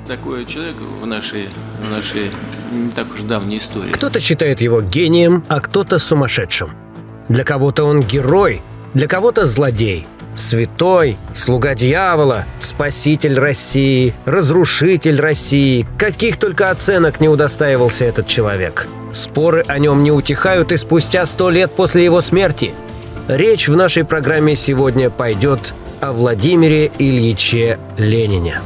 такой человек в нашей не так уж давней истории. Кто-то считает его гением, а кто-то сумасшедшим. Для кого-то он герой, для кого-то злодей. Святой, слуга дьявола, спаситель России, разрушитель России. Каких только оценок не удостаивался этот человек. Споры о нем не утихают и спустя 100 лет после его смерти. Речь в нашей программе сегодня пойдет о Владимире Ильиче Ленине.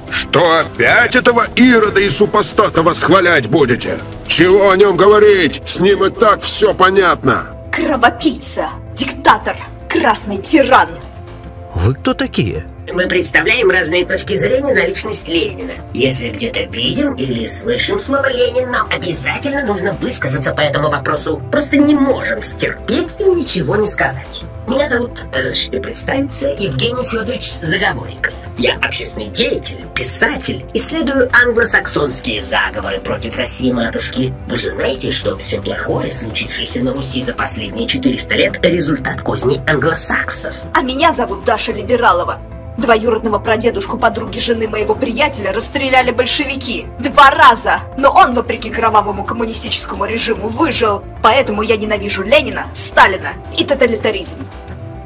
Что опять этого Ирода и супостата восхвалять будете? Чего о нем говорить? С ним и так все понятно. Кровопийца, диктатор, красный тиран. Вы кто такие? Мы представляем разные точки зрения на личность Ленина. Если где-то видим или слышим слово «Ленин», нам обязательно нужно высказаться по этому вопросу. Просто не можем стерпеть и ничего не сказать. Меня зовут, разрешите представиться, Евгений Федорович Заговорников. Я общественный деятель, писатель, исследую англосаксонские заговоры против России-матушки. Вы же знаете, что все плохое, случившееся на Руси за последние 400 лет, результат козни англосаксов. А меня зовут Даша Либералова. Двоюродного прадедушку подруги жены моего приятеля расстреляли большевики 2 раза, но он, вопреки кровавому коммунистическому режиму, выжил. Поэтому я ненавижу Ленина, Сталина и тоталитаризм.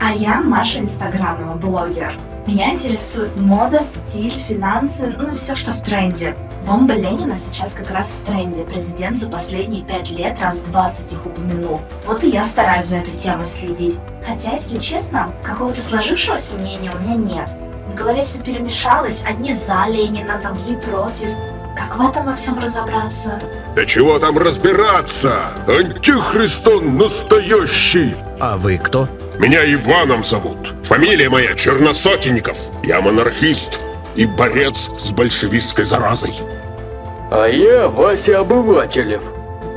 А я Маша Инстаграмова, блогер. Меня интересует мода, стиль, финансы, ну и все, что в тренде. Бомба Ленина сейчас как раз в тренде. Президент за последние 5 лет раз 20 их упомянул. Вот и я стараюсь за этой темой следить. Хотя, если честно, какого-то сложившегося мнения у меня нет. В голове все перемешалось, одни за Ленина, другие против. Как в этом во всем разобраться? Да чего там разбираться? Антихрист он настоящий! А вы кто? Меня Иваном зовут. Фамилия моя Черносотенников. Я монархист и борец с большевистской заразой. А я Вася Обывателев.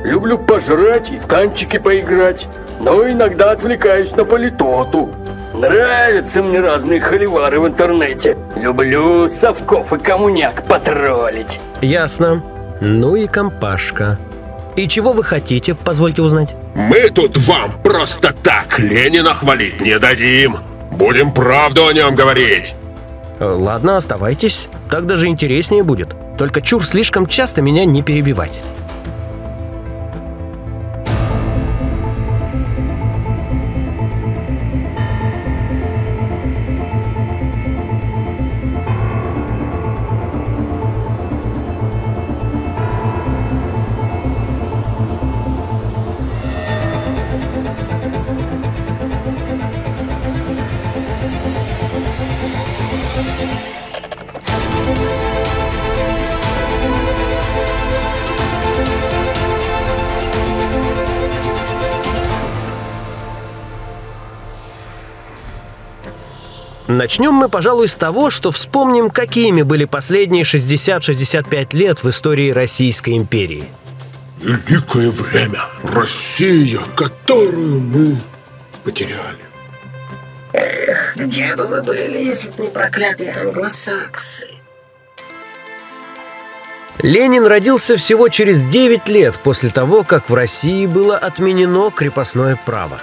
Люблю пожрать и в танчики поиграть, но иногда отвлекаюсь на политоту. Нравятся мне разные холивары в интернете. Люблю совков и коммуняк потроллить. Ясно. Ну и компашка. И чего вы хотите, позвольте узнать? Мы тут вам просто так Ленина хвалить не дадим. Будем правду о нем говорить. Ладно, оставайтесь. Так даже интереснее будет. Только чур слишком часто меня не перебивать. Начнем мы, пожалуй, с того, что вспомним, какими были последние 60-65 лет в истории Российской империи. Великое время. Россия, которую мы потеряли. Эх, где бы вы были, если бы не проклятые англосаксы? Ленин родился всего через 9 лет после того, как в России было отменено крепостное право.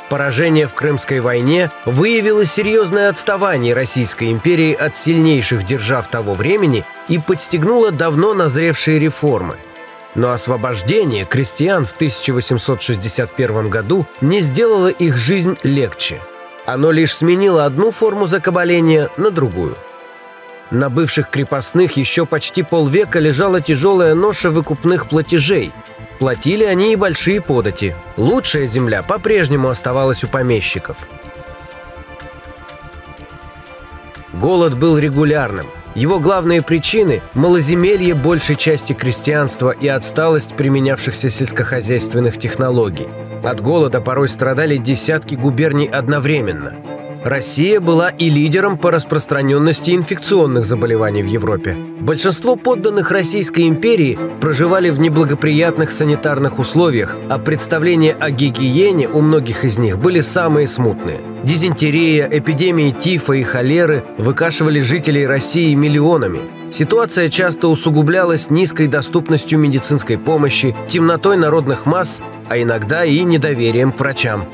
Поражение в Крымской войне выявило серьезное отставание Российской империи от сильнейших держав того времени и подстегнуло давно назревшие реформы. Но освобождение крестьян в 1861 году не сделало их жизнь легче. Оно лишь сменило одну форму закабаления на другую. На бывших крепостных еще почти полвека лежала тяжелая ноша выкупных платежей. Платили они и большие подати. Лучшая земля по-прежнему оставалась у помещиков. Голод был регулярным. Его главные причины – малоземелье большей части крестьянства и отсталость применявшихся сельскохозяйственных технологий. От голода порой страдали десятки губерний одновременно. Россия была и лидером по распространенности инфекционных заболеваний в Европе. Большинство подданных Российской империи проживали в неблагоприятных санитарных условиях, а представления о гигиене у многих из них были самые смутные. Дизентерия, эпидемии тифа и холеры выкашивали жителей России миллионами. Ситуация часто усугублялась низкой доступностью медицинской помощи, темнотой народных масс, а иногда и недоверием к врачам.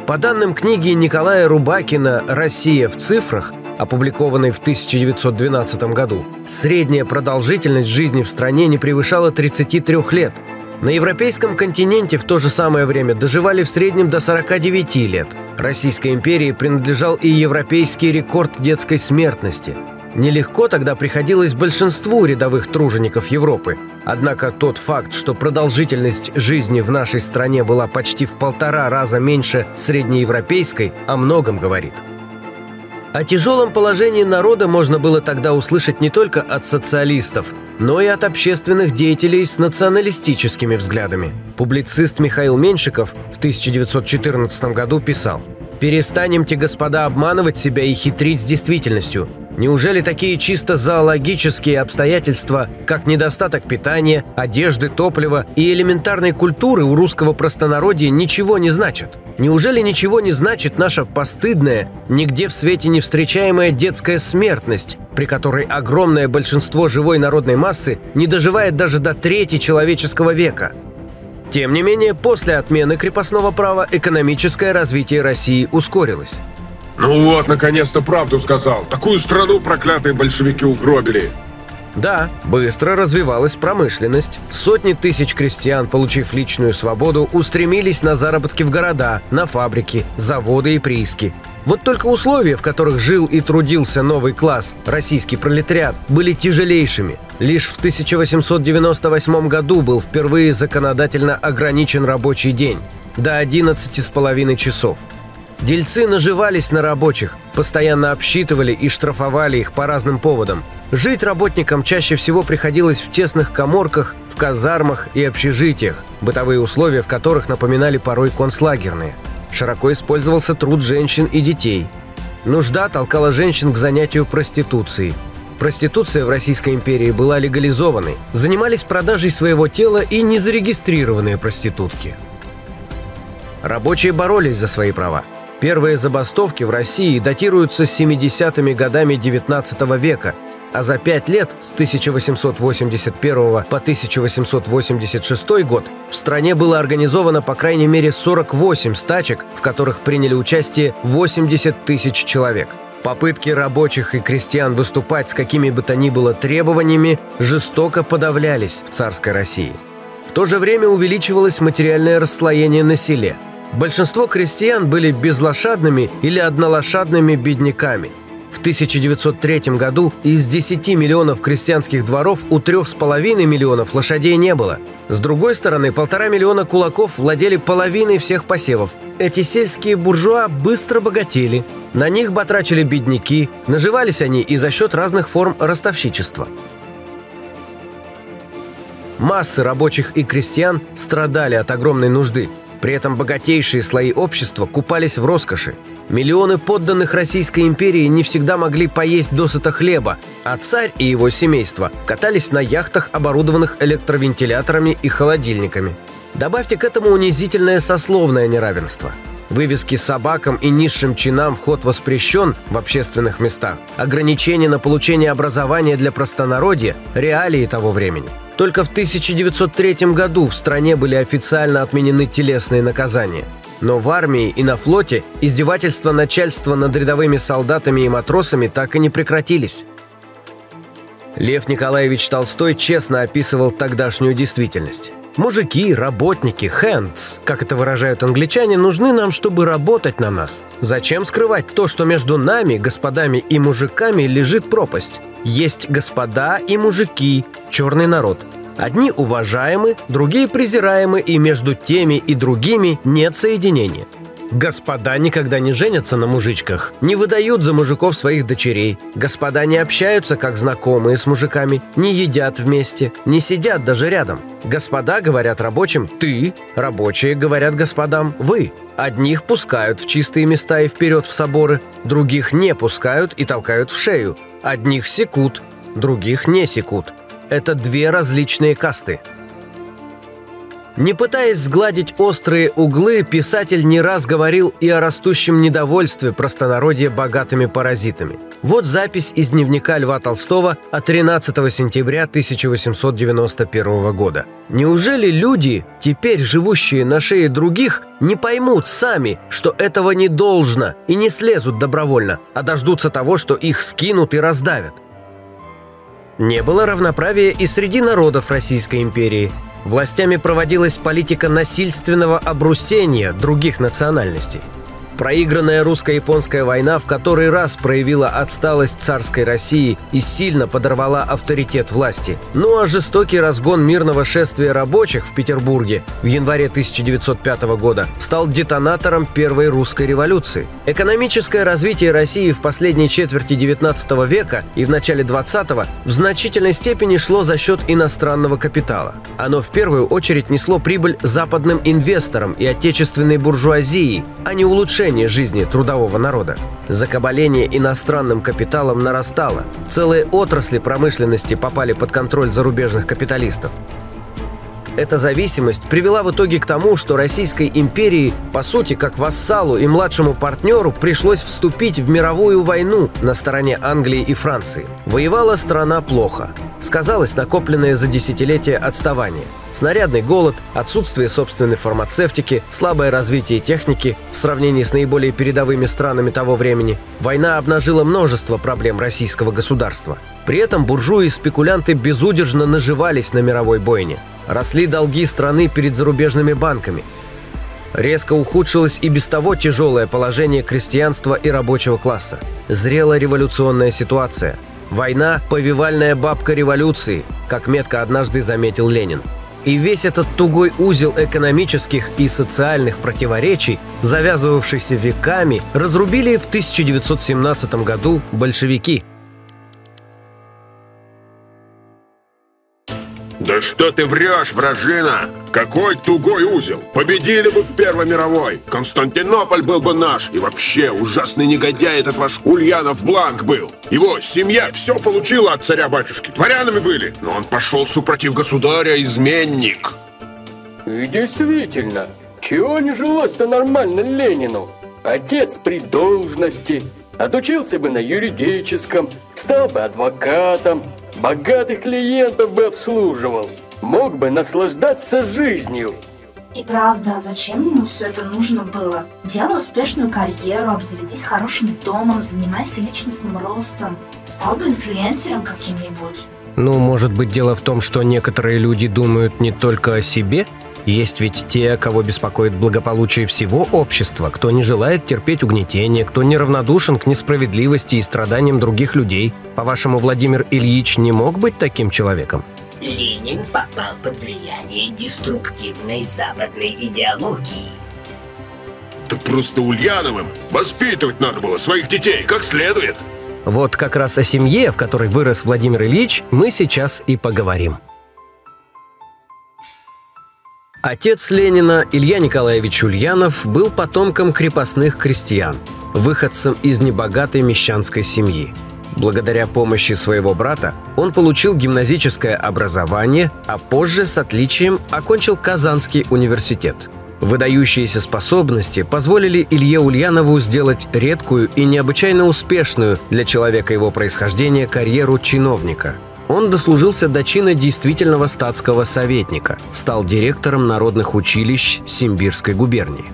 По данным книги Николая Рубакина «Россия в цифрах», опубликованной в 1912 году, средняя продолжительность жизни в стране не превышала 33 лет. На европейском континенте в то же самое время доживали в среднем до 49 лет. Российской империи принадлежал и европейский рекорд детской смертности. Нелегко тогда приходилось большинству рядовых тружеников Европы. Однако тот факт, что продолжительность жизни в нашей стране была почти в 1,5 раза меньше среднеевропейской, о многом говорит. О тяжелом положении народа можно было тогда услышать не только от социалистов, но и от общественных деятелей с националистическими взглядами. Публицист Михаил Меньшиков в 1914 году писал: «Перестанемте, господа, обманывать себя и хитрить с действительностью. Неужели такие чисто зоологические обстоятельства, как недостаток питания, одежды, топлива и элементарной культуры у русского простонародья ничего не значат? Неужели ничего не значит наша постыдная, нигде в свете не встречаемая детская смертность, при которой огромное большинство живой народной массы не доживает даже до трети человеческого века?» Тем не менее, после отмены крепостного права экономическое развитие России ускорилось. Ну вот, наконец-то правду сказал. Такую страну проклятые большевики угробили. Да, быстро развивалась промышленность. Сотни тысяч крестьян, получив личную свободу, устремились на заработки в города, на фабрики, заводы и прииски. Вот только условия, в которых жил и трудился новый класс, российский пролетариат, были тяжелейшими. Лишь в 1898 году был впервые законодательно ограничен рабочий день до 11,5 часов. Дельцы наживались на рабочих, постоянно обсчитывали и штрафовали их по разным поводам. Жить работникам чаще всего приходилось в тесных каморках, в казармах и общежитиях, бытовые условия в которых напоминали порой концлагерные. Широко использовался труд женщин и детей. Нужда толкала женщин к занятию проституцией. Проституция в Российской империи была легализованной. Занимались продажей своего тела и незарегистрированные проститутки. Рабочие боролись за свои права. Первые забастовки в России датируются 70-ми годами XIX века, а за 5 лет, с 1881 по 1886 год, в стране было организовано по крайней мере 48 стачек, в которых приняли участие 80 тысяч человек. Попытки рабочих и крестьян выступать с какими бы то ни было требованиями жестоко подавлялись в царской России. В то же время увеличивалось материальное расслоение на селе. Большинство крестьян были безлошадными или однолошадными бедняками. В 1903 году из 10 миллионов крестьянских дворов у 3,5 миллионов лошадей не было. С другой стороны, 1,5 миллиона кулаков владели половиной всех посевов. Эти сельские буржуа быстро богатели. На них батрачили бедняки, наживались они и за счет разных форм ростовщичества. Массы рабочих и крестьян страдали от огромной нужды. При этом богатейшие слои общества купались в роскоши. Миллионы подданных Российской империи не всегда могли поесть досыта хлеба, а царь и его семейство катались на яхтах, оборудованных электровентиляторами и холодильниками. Добавьте к этому унизительное сословное неравенство. Вывески собакам и низшим чинам вход воспрещен в общественных местах, ограничения на получение образования для простонародья – реалии того времени. Только в 1903 году в стране были официально отменены телесные наказания. Но в армии и на флоте издевательства начальства над рядовыми солдатами и матросами так и не прекратились. Лев Николаевич Толстой честно описывал тогдашнюю действительность. Мужики, работники, hands, как это выражают англичане, нужны нам, чтобы работать на нас. Зачем скрывать то, что между нами, господами и мужиками, лежит пропасть? Есть господа и мужики, черный народ. Одни уважаемы, другие презираемы, и между теми и другими нет соединения. Господа никогда не женятся на мужичках, не выдают за мужиков своих дочерей. Господа не общаются, как знакомые с мужиками, не едят вместе, не сидят даже рядом. Господа говорят рабочим «ты», рабочие говорят господам «вы». Одних пускают в чистые места и вперед в соборы, других не пускают и толкают в шею. Одних секут, других не секут. Это две различные касты. Не пытаясь сгладить острые углы, писатель не раз говорил и о растущем недовольстве простонародья богатыми паразитами. Вот запись из дневника Льва Толстого от 13 сентября 1891 года. «Неужели люди, теперь живущие на шее других, не поймут сами, что этого не должно, и не слезут добровольно, а дождутся того, что их скинут и раздавят?» Не было равноправия и среди народов Российской империи. Властями проводилась политика насильственного обрусения других национальностей. Проигранная русско-японская война в который раз проявила отсталость царской России и сильно подорвала авторитет власти. Ну а жестокий разгон мирного шествия рабочих в Петербурге в январе 1905 года стал детонатором Первой русской революции. Экономическое развитие России в последней четверти XIX века и в начале XX в значительной степени шло за счет иностранного капитала. Оно в первую очередь несло прибыль западным инвесторам и отечественной буржуазии, а не улучшение жизни трудового народа. Закабаление иностранным капиталом нарастало. Целые отрасли промышленности попали под контроль зарубежных капиталистов. Эта зависимость привела в итоге к тому, что Российской империи, по сути, как вассалу и младшему партнеру, пришлось вступить в мировую войну на стороне Англии и Франции. Воевала страна плохо. Сказалось накопленное за десятилетия отставание. Снарядный голод, отсутствие собственной фармацевтики, слабое развитие техники в сравнении с наиболее передовыми странами того времени. Война обнажила множество проблем российского государства. При этом буржуи и спекулянты безудержно наживались на мировой бойне. Росли долги страны перед зарубежными банками. Резко ухудшилось и без того тяжелое положение крестьянства и рабочего класса. Зрела революционная ситуация. Война – повивальная бабка революции, как метко однажды заметил Ленин. И весь этот тугой узел экономических и социальных противоречий, завязывавшийся веками, разрубили в 1917 году большевики. Да что ты врешь, вражина? Какой тугой узел? Победили бы в Первой мировой. Константинополь был бы наш. И вообще, ужасный негодяй этот ваш Ульянов Бланк был. Его семья все получила от царя-батюшки. Дворянами были. Но он пошел супротив государя, изменник. И действительно, чего не жилось-то нормально Ленину? Отец при должности, отучился бы на юридическом, стал бы адвокатом, богатых клиентов бы обслуживал, мог бы наслаждаться жизнью. И правда, зачем ему все это нужно было? Делай успешную карьеру, обзаведись хорошим домом, занимайся личностным ростом, стал бы инфлюенсером каким-нибудь. Ну, может быть, дело в том, что некоторые люди думают не только о себе? Есть ведь те, кого беспокоит благополучие всего общества, кто не желает терпеть угнетение, кто неравнодушен к несправедливости и страданиям других людей. По-вашему, Владимир Ильич не мог быть таким человеком? Ленин попал под влияние деструктивной западной идеологии. Так просто Ульяновым воспитывать надо было своих детей как следует. Вот как раз о семье, в которой вырос Владимир Ильич, мы сейчас и поговорим. Отец Ленина, Илья Николаевич Ульянов, был потомком крепостных крестьян, выходцем из небогатой мещанской семьи. Благодаря помощи своего брата он получил гимназическое образование, а позже с отличием окончил Казанский университет. Выдающиеся способности позволили Илье Ульянову сделать редкую и необычайно успешную для человека его происхождения карьеру чиновника. Он дослужился до чина действительного статского советника, стал директором народных училищ Симбирской губернии.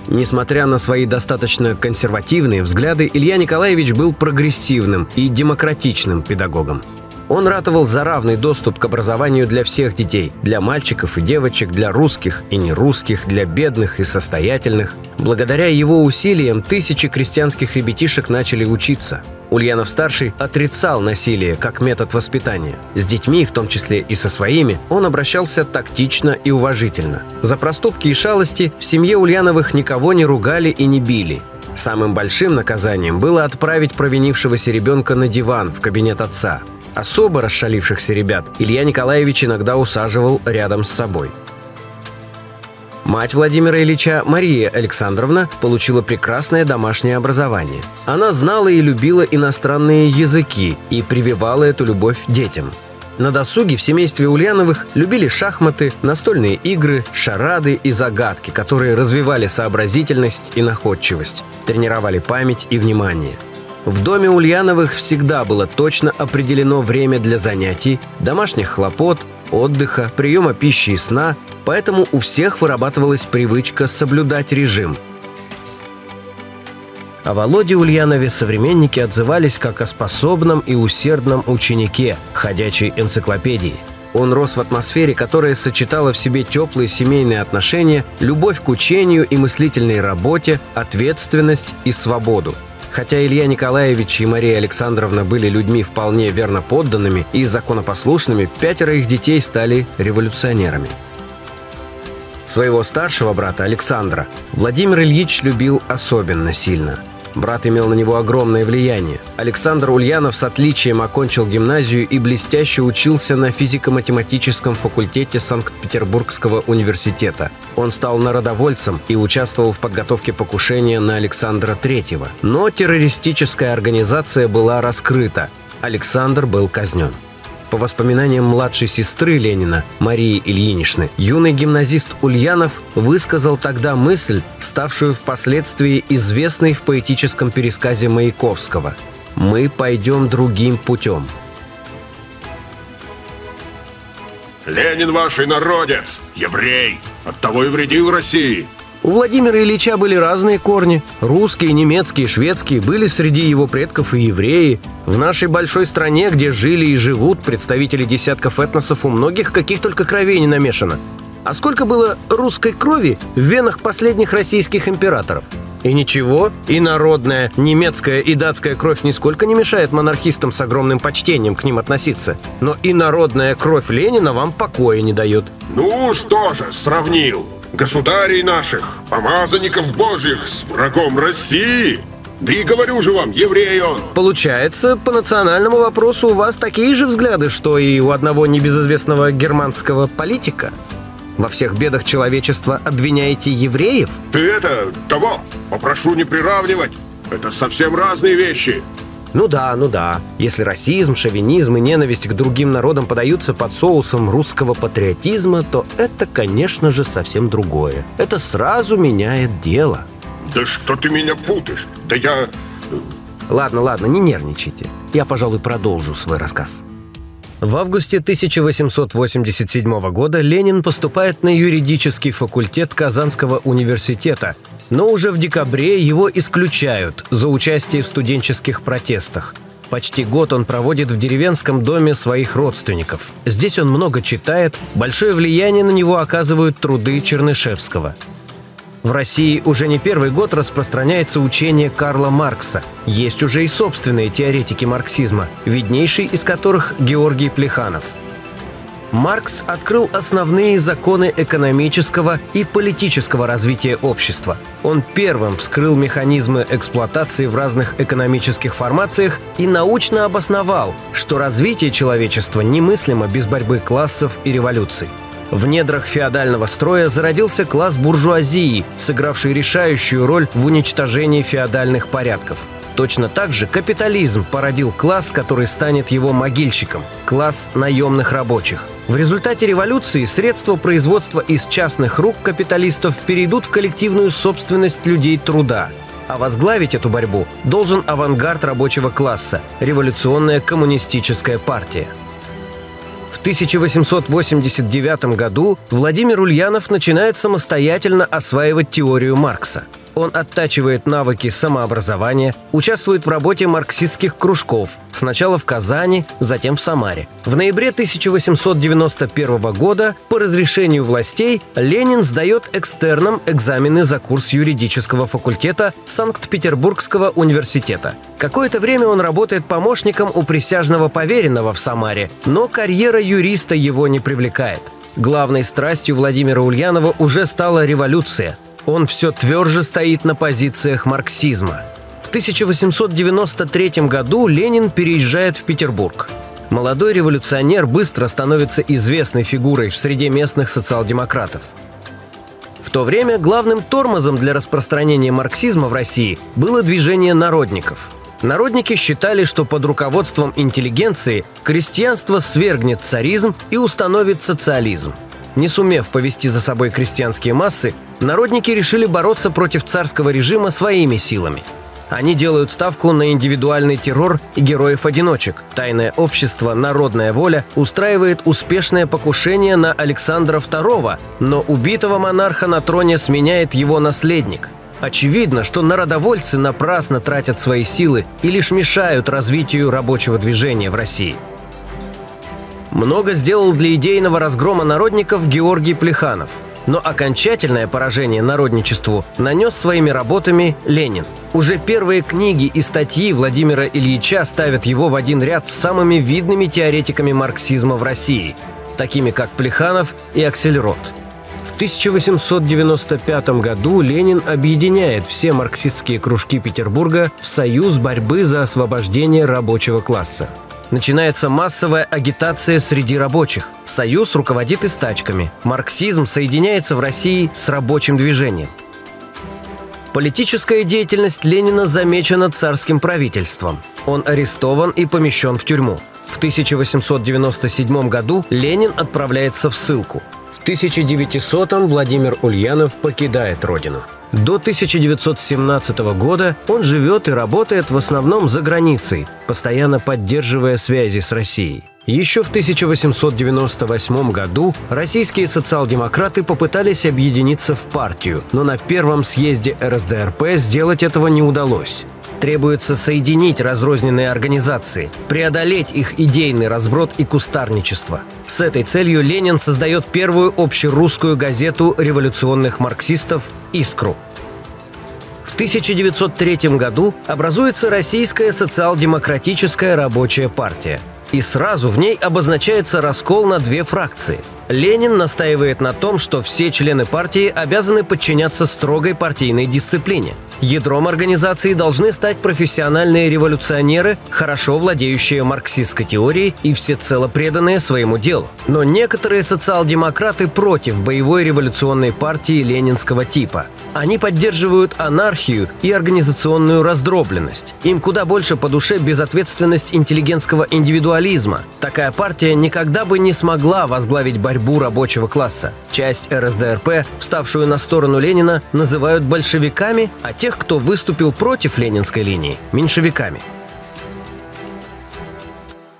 Несмотря на свои достаточно консервативные взгляды, Илья Николаевич был прогрессивным и демократичным педагогом. Он ратовал за равный доступ к образованию для всех детей, для мальчиков и девочек, для русских и нерусских, для бедных и состоятельных. Благодаря его усилиям тысячи крестьянских ребятишек начали учиться. Ульянов-старший отрицал насилие как метод воспитания. С детьми, в том числе и со своими, он обращался тактично и уважительно. За проступки и шалости в семье Ульяновых никого не ругали и не били. Самым большим наказанием было отправить провинившегося ребенка на диван в кабинет отца. Особо расшалившихся ребят Илья Николаевич иногда усаживал рядом с собой. Мать Владимира Ильича, Мария Александровна, получила прекрасное домашнее образование. Она знала и любила иностранные языки и прививала эту любовь детям. На досуге в семействе Ульяновых любили шахматы, настольные игры, шарады и загадки, которые развивали сообразительность и находчивость, тренировали память и внимание. В доме Ульяновых всегда было точно определено время для занятий, домашних хлопот, отдыха, приема пищи и сна, поэтому у всех вырабатывалась привычка соблюдать режим. О Володе Ульянове современники отзывались как о способном и усердном ученике, ходячей энциклопедии. Он рос в атмосфере, которая сочетала в себе теплые семейные отношения, любовь к учению и мыслительной работе, ответственность и свободу. Хотя Илья Николаевич и Мария Александровна были людьми вполне верно подданными и законопослушными, 5 их детей стали революционерами. Своего старшего брата Александра Владимир Ильич любил особенно сильно. Брат имел на него огромное влияние. Александр Ульянов с отличием окончил гимназию и блестяще учился на физико-математическом факультете Санкт-Петербургского университета. Он стал народовольцем и участвовал в подготовке покушения на Александра III. Но террористическая организация была раскрыта. Александр был казнен. По воспоминаниям младшей сестры Ленина, Марии Ильиничны, юный гимназист Ульянов высказал тогда мысль, ставшую впоследствии известной в поэтическом пересказе Маяковского: «Мы пойдем другим путем». Ленин ваш инородец, еврей, оттого и вредил России. У Владимира Ильича были разные корни. Русские, немецкие, шведские, были среди его предков и евреи. В нашей большой стране, где жили и живут представители десятков этносов, у многих каких только кровей не намешано. А сколько было русской крови в венах последних российских императоров? И ничего, и народная, немецкая и датская кровь нисколько не мешает монархистам с огромным почтением к ним относиться. Но и народная кровь Ленина вам покоя не дает. Ну что же, сравнил государей наших, помазанников божьих, с врагом России. Да и говорю же вам, еврей он. Получается, по национальному вопросу у вас такие же взгляды, что и у одного небезызвестного германского политика? Во всех бедах человечества обвиняете евреев? Ты того, попрошу не приравнивать. Это совсем разные вещи. Ну да. Если расизм, шовинизм и ненависть к другим народам подаются под соусом русского патриотизма, то это, конечно же, совсем другое. Это сразу меняет дело. Да что ты меня путаешь? Да я... Ладно, не нервничайте. Я, пожалуй, продолжу свой рассказ. В августе 1887 года Ленин поступает на юридический факультет Казанского университета, но уже в декабре его исключают за участие в студенческих протестах. Почти год он проводит в деревенском доме своих родственников. Здесь он много читает, большое влияние на него оказывают труды Чернышевского. В России уже не первый год распространяется учение Карла Маркса. Есть уже и собственные теоретики марксизма, виднейший из которых Георгий Плеханов. Маркс открыл основные законы экономического и политического развития общества. Он первым вскрыл механизмы эксплуатации в разных экономических формациях и научно обосновал, что развитие человечества немыслимо без борьбы классов и революций. В недрах феодального строя зародился класс буржуазии, сыгравший решающую роль в уничтожении феодальных порядков. Точно так же капитализм породил класс, который станет его могильщиком – класс наемных рабочих. В результате революции средства производства из частных рук капиталистов перейдут в коллективную собственность людей труда. А возглавить эту борьбу должен авангард рабочего класса – революционная коммунистическая партия. В 1889 году Владимир Ульянов начинает самостоятельно осваивать теорию Маркса. Он оттачивает навыки самообразования, участвует в работе марксистских кружков, сначала в Казани, затем в Самаре. В ноябре 1891 года по разрешению властей Ленин сдает экстерном экзамены за курс юридического факультета Санкт-Петербургского университета. Какое-то время он работает помощником у присяжного поверенного в Самаре, но карьера юриста его не привлекает. Главной страстью Владимира Ульянова уже стала революция. Он все тверже стоит на позициях марксизма. В 1893 году Ленин переезжает в Петербург. Молодой революционер быстро становится известной фигурой в среде местных социал-демократов. В то время главным тормозом для распространения марксизма в России было движение народников. Народники считали, что под руководством интеллигенции крестьянство свергнет царизм и установит социализм. Не сумев повести за собой крестьянские массы, народники решили бороться против царского режима своими силами. Они делают ставку на индивидуальный террор и героев-одиночек. Тайное общество «Народная воля» устраивает успешное покушение на Александра II, но убитого монарха на троне сменяет его наследник. Очевидно, что народовольцы напрасно тратят свои силы и лишь мешают развитию рабочего движения в России. Много сделал для идейного разгрома народников Георгий Плеханов. Но окончательное поражение народничеству нанес своими работами Ленин. Уже первые книги и статьи Владимира Ильича ставят его в один ряд с самыми видными теоретиками марксизма в России, такими как Плеханов и Аксельрод. В 1895 году Ленин объединяет все марксистские кружки Петербурга в союз борьбы за освобождение рабочего класса. Начинается массовая агитация среди рабочих. Союз руководит и стачками. Марксизм соединяется в России с рабочим движением. Политическая деятельность Ленина замечена царским правительством. Он арестован и помещен в тюрьму. В 1897 году Ленин отправляется в ссылку. В 1900-м Владимир Ульянов покидает родину. До 1917 года он живет и работает в основном за границей, постоянно поддерживая связи с Россией. Еще в 1898 году российские социал-демократы попытались объединиться в партию, но на первом съезде РСДРП сделать этого не удалось. Требуется соединить разрозненные организации, преодолеть их идейный разброд и кустарничество. С этой целью Ленин создает первую общерусскую газету революционных марксистов «Искру». В 1903 году образуется Российская социал-демократическая рабочая партия. И сразу в ней обозначается раскол на две фракции. Ленин настаивает на том, что все члены партии обязаны подчиняться строгой партийной дисциплине. Ядром организации должны стать профессиональные революционеры, хорошо владеющие марксистской теорией и всецело преданные своему делу. Но некоторые социал-демократы против боевой революционной партии ленинского типа. Они поддерживают анархию и организационную раздробленность. Им куда больше по душе безответственность интеллигентского индивидуализма. Такая партия никогда бы не смогла возглавить борьбу рабочего класса. Часть РСДРП, вставшую на сторону Ленина, называют большевиками, а тех, кто выступил против ленинской линии – меньшевиками.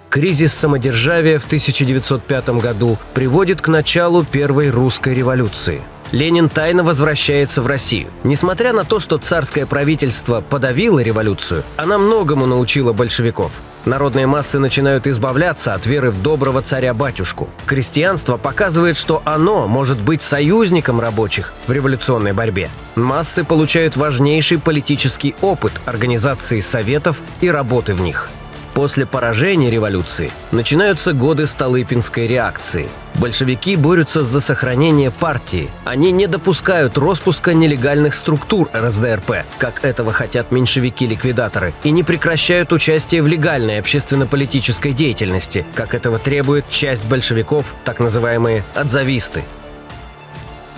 Кризис самодержавия в 1905 году приводит к началу Первой русской революции. Ленин тайно возвращается в Россию. Несмотря на то, что царское правительство подавило революцию, она многому научила большевиков. Народные массы начинают избавляться от веры в доброго царя-батюшку. Крестьянство показывает, что оно может быть союзником рабочих в революционной борьбе. Массы получают важнейший политический опыт организации советов и работы в них. После поражения революции начинаются годы Столыпинской реакции. Большевики борются за сохранение партии. Они не допускают распуска нелегальных структур РСДРП, как этого хотят меньшевики-ликвидаторы, и не прекращают участие в легальной общественно-политической деятельности, как этого требует часть большевиков, так называемые «отзависты».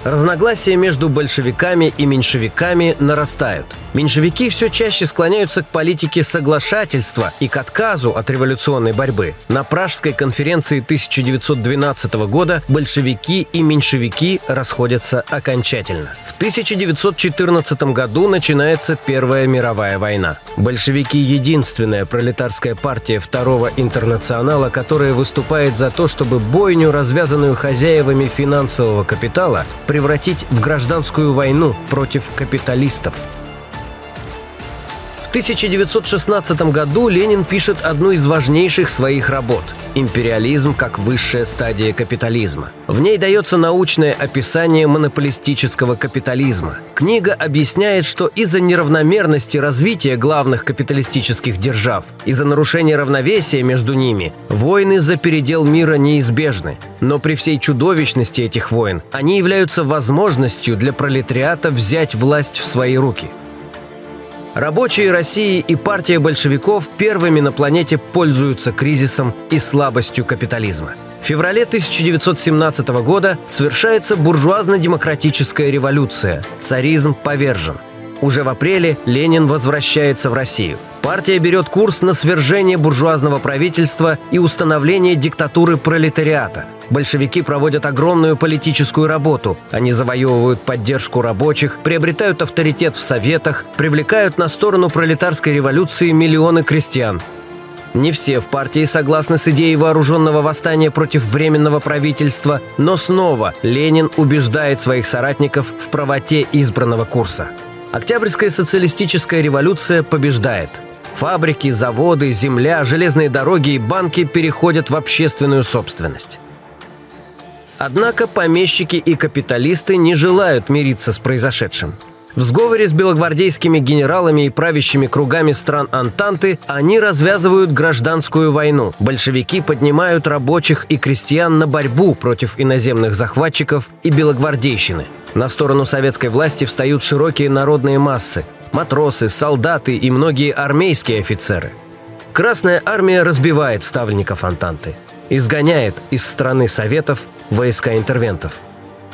Разногласия между большевиками и меньшевиками нарастают. Меньшевики все чаще склоняются к политике соглашательства и к отказу от революционной борьбы. На Пражской конференции 1912 года большевики и меньшевики расходятся окончательно. В 1914 году начинается Первая мировая война. Большевики – единственная пролетарская партия Второго интернационала, которая выступает за то, чтобы бойню, развязанную хозяевами финансового капитала, превратить в гражданскую войну против капиталистов. В 1916 году Ленин пишет одну из важнейших своих работ «Империализм как высшая стадия капитализма». В ней дается научное описание монополистического капитализма. Книга объясняет, что из-за неравномерности развития главных капиталистических держав, из-за нарушения равновесия между ними, войны за передел мира неизбежны. Но при всей чудовищности этих войн они являются возможностью для пролетариата взять власть в свои руки. Рабочие России и партия большевиков первыми на планете пользуются кризисом и слабостью капитализма. В феврале 1917 года совершается буржуазно-демократическая революция. Царизм повержен. Уже в апреле Ленин возвращается в Россию. Партия берет курс на свержение буржуазного правительства и установление диктатуры пролетариата. Большевики проводят огромную политическую работу. Они завоевывают поддержку рабочих, приобретают авторитет в советах, привлекают на сторону пролетарской революции миллионы крестьян. Не все в партии согласны с идеей вооруженного восстания против Временного правительства, но снова Ленин убеждает своих соратников в правоте избранного курса. Октябрьская социалистическая революция побеждает. Фабрики, заводы, земля, железные дороги и банки переходят в общественную собственность. Однако помещики и капиталисты не желают мириться с произошедшим. В сговоре с белогвардейскими генералами и правящими кругами стран Антанты они развязывают гражданскую войну. Большевики поднимают рабочих и крестьян на борьбу против иноземных захватчиков и белогвардейщины. На сторону советской власти встают широкие народные массы – матросы, солдаты и многие армейские офицеры. Красная армия разбивает ставленников Антанты, изгоняет из страны Советов войска интервентов.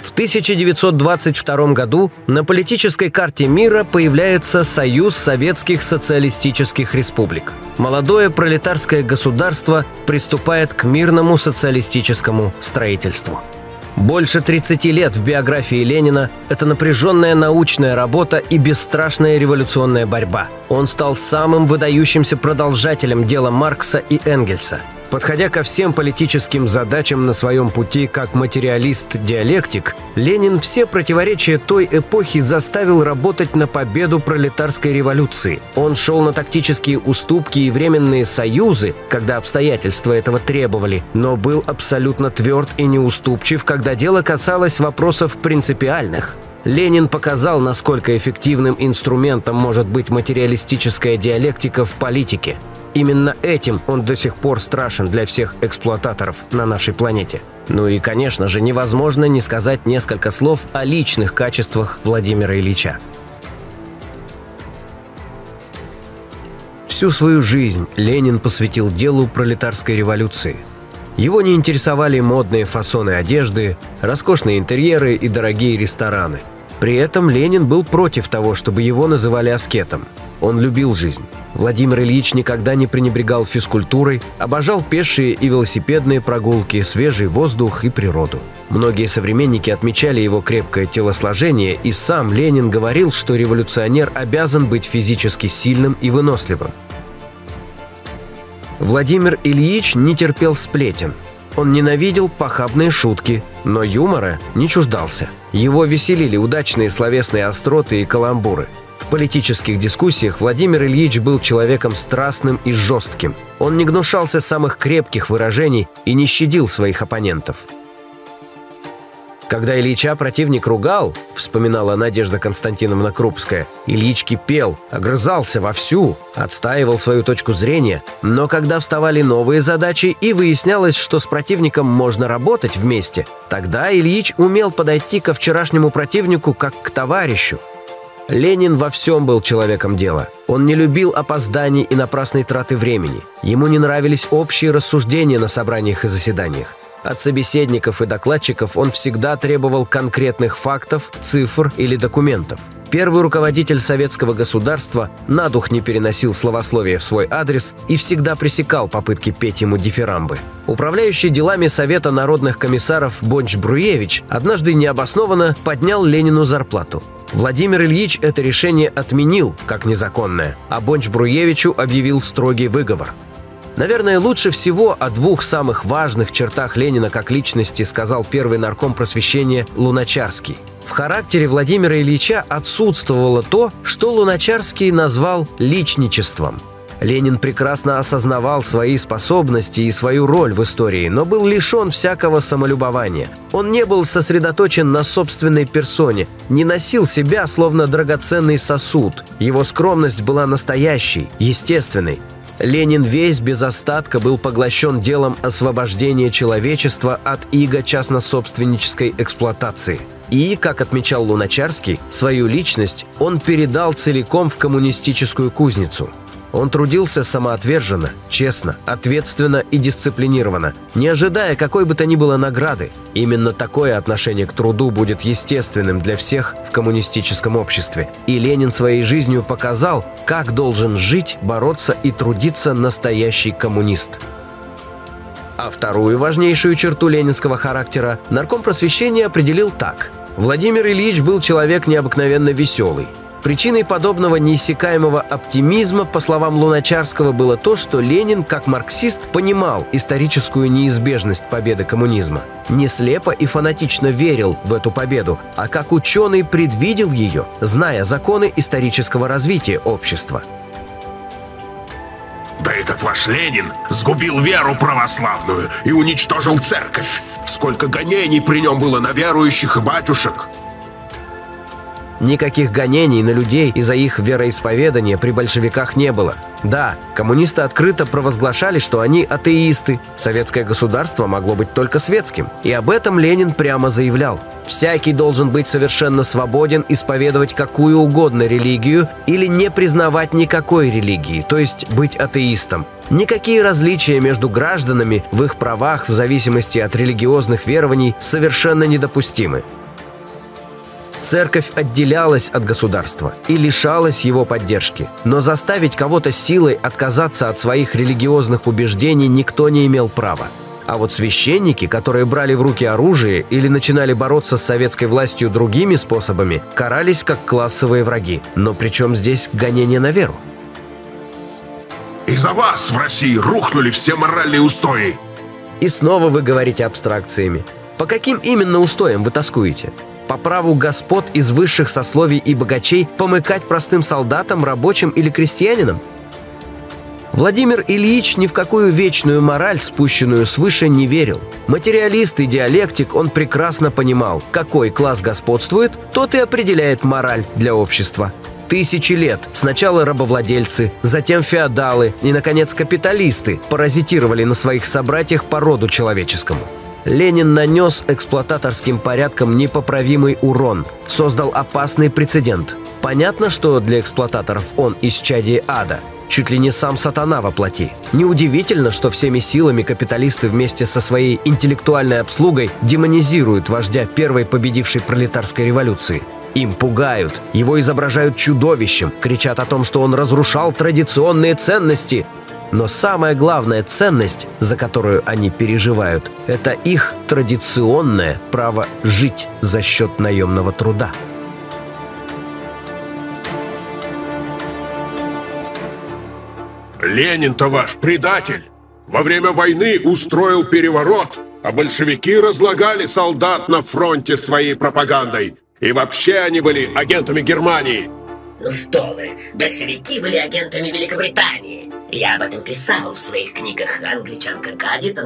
В 1922 году на политической карте мира появляется Союз Советских Социалистических Республик. Молодое пролетарское государство приступает к мирному социалистическому строительству. Больше 30 лет в биографии Ленина – это напряженная научная работа и бесстрашная революционная борьба. Он стал самым выдающимся продолжателем дела Маркса и Энгельса. Подходя ко всем политическим задачам на своем пути как материалист-диалектик, Ленин все противоречия той эпохи заставил работать на победу пролетарской революции. Он шел на тактические уступки и временные союзы, когда обстоятельства этого требовали, но был абсолютно тверд и неуступчив, когда дело касалось вопросов принципиальных. Ленин показал, насколько эффективным инструментом может быть материалистическая диалектика в политике. Именно этим он до сих пор страшен для всех эксплуататоров на нашей планете. Ну и, конечно же, невозможно не сказать несколько слов о личных качествах Владимира Ильича. Всю свою жизнь Ленин посвятил делу пролетарской революции. Его не интересовали модные фасоны одежды, роскошные интерьеры и дорогие рестораны. При этом Ленин был против того, чтобы его называли аскетом. Он любил жизнь. Владимир Ильич никогда не пренебрегал физкультурой, обожал пешие и велосипедные прогулки, свежий воздух и природу. Многие современники отмечали его крепкое телосложение, и сам Ленин говорил, что революционер обязан быть физически сильным и выносливым. Владимир Ильич не терпел сплетен. Он ненавидел похабные шутки, но юмора не чуждался. Его веселили удачные словесные остроты и каламбуры. В политических дискуссиях Владимир Ильич был человеком страстным и жестким. Он не гнушался самых крепких выражений и не щадил своих оппонентов. Когда Ильича противник ругал, вспоминала Надежда Константиновна Крупская, Ильич кипел, огрызался вовсю, отстаивал свою точку зрения, но когда вставали новые задачи и выяснялось, что с противником можно работать вместе, тогда Ильич умел подойти ко вчерашнему противнику как к товарищу. Ленин во всем был человеком дела. Он не любил опозданий и напрасной траты времени. Ему не нравились общие рассуждения на собраниях и заседаниях. От собеседников и докладчиков он всегда требовал конкретных фактов, цифр или документов. Первый руководитель советского государства на дух не переносил словословия в свой адрес и всегда пресекал попытки петь ему дифирамбы. Управляющий делами Совета народных комиссаров Бонч-Бруевич однажды необоснованно поднял Ленину зарплату. Владимир Ильич это решение отменил как незаконное, а Бонч-Бруевичу объявил строгий выговор. Наверное, лучше всего о двух самых важных чертах Ленина как личности сказал первый нарком просвещения Луначарский. В характере Владимира Ильича отсутствовало то, что Луначарский назвал личничеством. Ленин прекрасно осознавал свои способности и свою роль в истории, но был лишен всякого самолюбования. Он не был сосредоточен на собственной персоне, не носил себя словно драгоценный сосуд. Его скромность была настоящей, естественной. Ленин весь без остатка был поглощен делом освобождения человечества от иго частнособственнической эксплуатации. И, как отмечал Луначарский, свою личность он передал целиком в коммунистическую кузницу. Он трудился самоотверженно, честно, ответственно и дисциплинированно, не ожидая какой бы то ни было награды. Именно такое отношение к труду будет естественным для всех в коммунистическом обществе. И Ленин своей жизнью показал, как должен жить, бороться и трудиться настоящий коммунист. А вторую важнейшую черту ленинского характера нарком просвещения определил так. Владимир Ильич был человек необыкновенно веселый. Причиной подобного неиссякаемого оптимизма, по словам Луначарского, было то, что Ленин, как марксист, понимал историческую неизбежность победы коммунизма. Не слепо и фанатично верил в эту победу, а как ученый предвидел ее, зная законы исторического развития общества. Да этот ваш Ленин сгубил веру православную и уничтожил церковь. Сколько гонений при нем было на верующих и батюшек. Никаких гонений на людей из-за их вероисповедания при большевиках не было. Да, коммунисты открыто провозглашали, что они атеисты. Советское государство могло быть только светским. И об этом Ленин прямо заявлял. Всякий должен быть совершенно свободен исповедовать какую угодно религию или не признавать никакой религии, то есть быть атеистом. Никакие различия между гражданами в их правах в зависимости от религиозных верований совершенно недопустимы. Церковь отделялась от государства и лишалась его поддержки. Но заставить кого-то силой отказаться от своих религиозных убеждений никто не имел права. А вот священники, которые брали в руки оружие или начинали бороться с советской властью другими способами, карались как классовые враги. Но при чем здесь гонение на веру? Из-за вас в России рухнули все моральные устои. И снова вы говорите абстракциями. По каким именно устоям вы тоскуете? По праву господ из высших сословий и богачей помыкать простым солдатам, рабочим или крестьянинам? Владимир Ильич ни в какую вечную мораль, спущенную свыше, не верил. Материалист и диалектик, он прекрасно понимал, какой класс господствует, тот и определяет мораль для общества. Тысячи лет сначала рабовладельцы, затем феодалы и, наконец, капиталисты паразитировали на своих собратьях по роду человеческому. Ленин нанес эксплуататорским порядкам непоправимый урон, создал опасный прецедент. Понятно, что для эксплуататоров он исчадие ада, чуть ли не сам сатана во плоти. Неудивительно, что всеми силами капиталисты вместе со своей интеллектуальной обслугой демонизируют вождя первой победившей пролетарской революции. Им пугают, его изображают чудовищем, кричат о том, что он разрушал традиционные ценности. Но самая главная ценность, за которую они переживают, это их традиционное право жить за счет наемного труда. Ленин-то ваш предатель. Во время войны устроил переворот, а большевики разлагали солдат на фронте своей пропагандой. И вообще они были агентами Германии. Ну что вы, большевики были агентами Великобритании. Я об этом писал в своих книгах. Англичанка гадит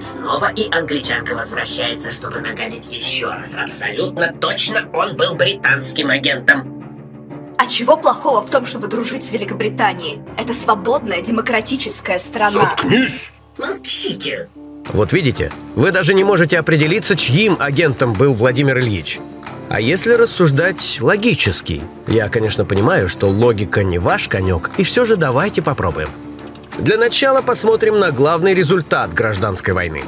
снова, и англичанка возвращается, чтобы нагадить еще раз. Абсолютно точно он был британским агентом. А чего плохого в том, чтобы дружить с Великобританией? Это свободная, демократическая страна. Заткнись! Молчите. Вот видите, вы даже не можете определиться, чьим агентом был Владимир Ильич. А если рассуждать логически? Я, конечно, понимаю, что логика не ваш конек, и все же давайте попробуем. Для начала посмотрим на главный результат гражданской войны.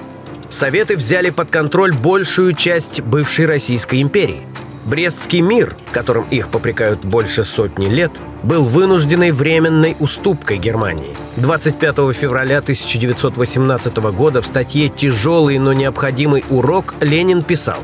Советы взяли под контроль большую часть бывшей Российской империи. Брестский мир, которым их попрекают больше сотни лет, был вынужденной временной уступкой Германии. 25 февраля 1918 года в статье «Тяжелый, но необходимый урок» Ленин писал: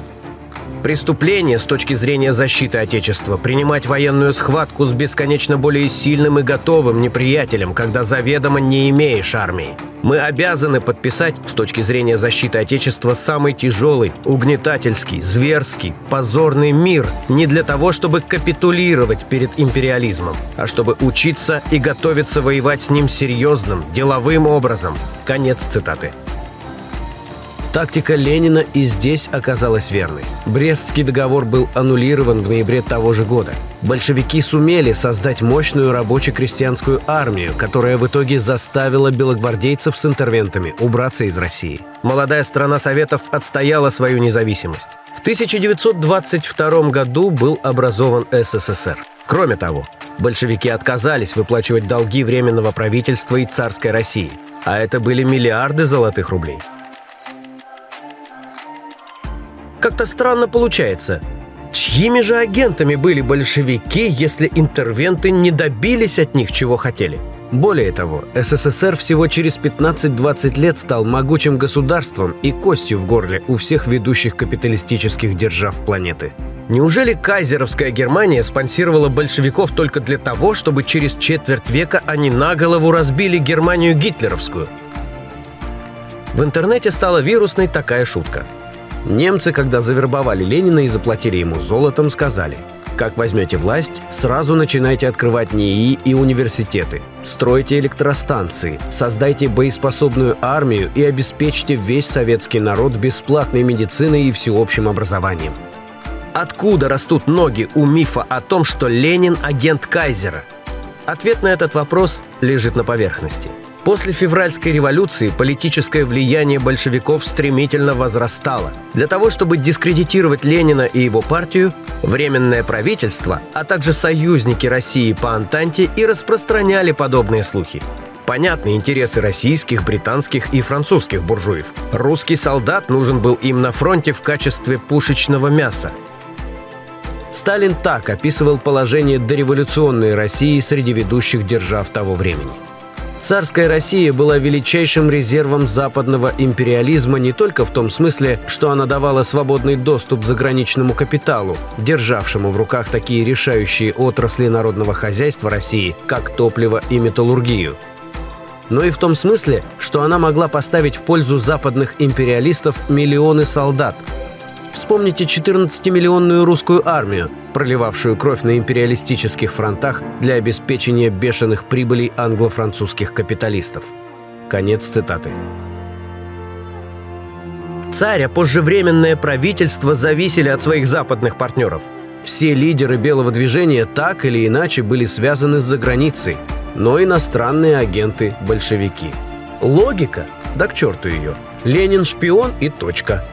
«Преступление с точки зрения защиты Отечества принимать военную схватку с бесконечно более сильным и готовым неприятелем, когда заведомо не имеешь армии. Мы обязаны подписать с точки зрения защиты Отечества самый тяжелый, угнетательский, зверский, позорный мир не для того, чтобы капитулировать перед империализмом, а чтобы учиться и готовиться воевать с ним серьезным, деловым образом». Конец цитаты. Тактика Ленина и здесь оказалась верной. Брестский договор был аннулирован в ноябре того же года. Большевики сумели создать мощную рабоче-крестьянскую армию, которая в итоге заставила белогвардейцев с интервентами убраться из России. Молодая страна Советов отстояла свою независимость. В 1922 году был образован СССР. Кроме того, большевики отказались выплачивать долги Временного правительства и царской России, а это были миллиарды золотых рублей. Как-то странно получается. Чьими же агентами были большевики, если интервенты не добились от них, чего хотели? Более того, СССР всего через 15-20 лет стал могучим государством и костью в горле у всех ведущих капиталистических держав планеты. Неужели кайзеровская Германия спонсировала большевиков только для того, чтобы через четверть века они на голову разбили Германию гитлеровскую? В интернете стала вирусной такая шутка. Немцы, когда завербовали Ленина и заплатили ему золотом, сказали: как возьмете власть, сразу начинайте открывать НИИ и университеты, стройте электростанции, создайте боеспособную армию и обеспечьте весь советский народ бесплатной медициной и всеобщим образованием. Откуда растут ноги у мифа о том, что Ленин – агент кайзера? Ответ на этот вопрос лежит на поверхности. После февральской революции политическое влияние большевиков стремительно возрастало. Для того, чтобы дискредитировать Ленина и его партию, Временное правительство, а также союзники России по Антанте и распространяли подобные слухи. Понятны интересы российских, британских и французских буржуев. Русский солдат нужен был им на фронте в качестве пушечного мяса. Сталин так описывал положение дореволюционной России среди ведущих держав того времени. Царская Россия была величайшим резервом западного империализма не только в том смысле, что она давала свободный доступ заграничному капиталу, державшему в руках такие решающие отрасли народного хозяйства России, как топливо и металлургию, но и в том смысле, что она могла поставить в пользу западных империалистов миллионы солдат. Вспомните 14-миллионную русскую армию, проливавшую кровь на империалистических фронтах для обеспечения бешеных прибылей англо-французских капиталистов. Конец цитаты. Царь, а позже Временное правительство зависели от своих западных партнеров. Все лидеры белого движения так или иначе были связаны с заграницей, но иностранные агенты – большевики. Логика? Да к черту ее. Ленин – шпион и точка.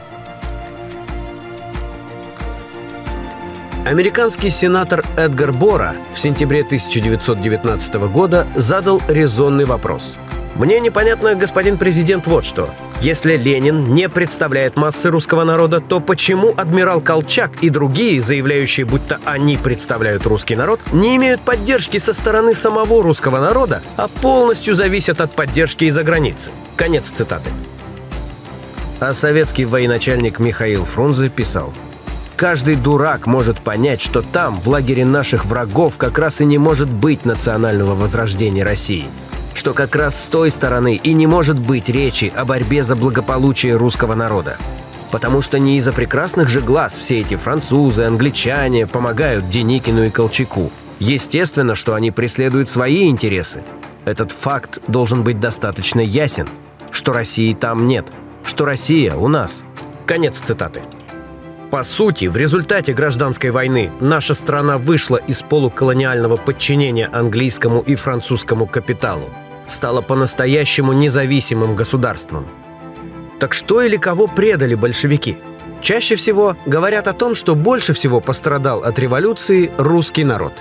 Американский сенатор Эдгар Бора в сентябре 1919 года задал резонный вопрос. «Мне непонятно, господин президент, вот что. Если Ленин не представляет массы русского народа, то почему адмирал Колчак и другие, заявляющие, будто они представляют русский народ, не имеют поддержки со стороны самого русского народа, а полностью зависят от поддержки из-за границы?» Конец цитаты. А советский военачальник Михаил Фрунзе писал: «Каждый дурак может понять, что там, в лагере наших врагов, как раз и не может быть национального возрождения России, что как раз с той стороны и не может быть речи о борьбе за благополучие русского народа. Потому что не из-за прекрасных же глаз все эти французы, англичане помогают Деникину и Колчаку. Естественно, что они преследуют свои интересы. Этот факт должен быть достаточно ясен, что России там нет, что Россия у нас». Конец цитаты. По сути, в результате гражданской войны наша страна вышла из полуколониального подчинения английскому и французскому капиталу, стала по-настоящему независимым государством. Так что или кого предали большевики? Чаще всего говорят о том, что больше всего пострадал от революции русский народ.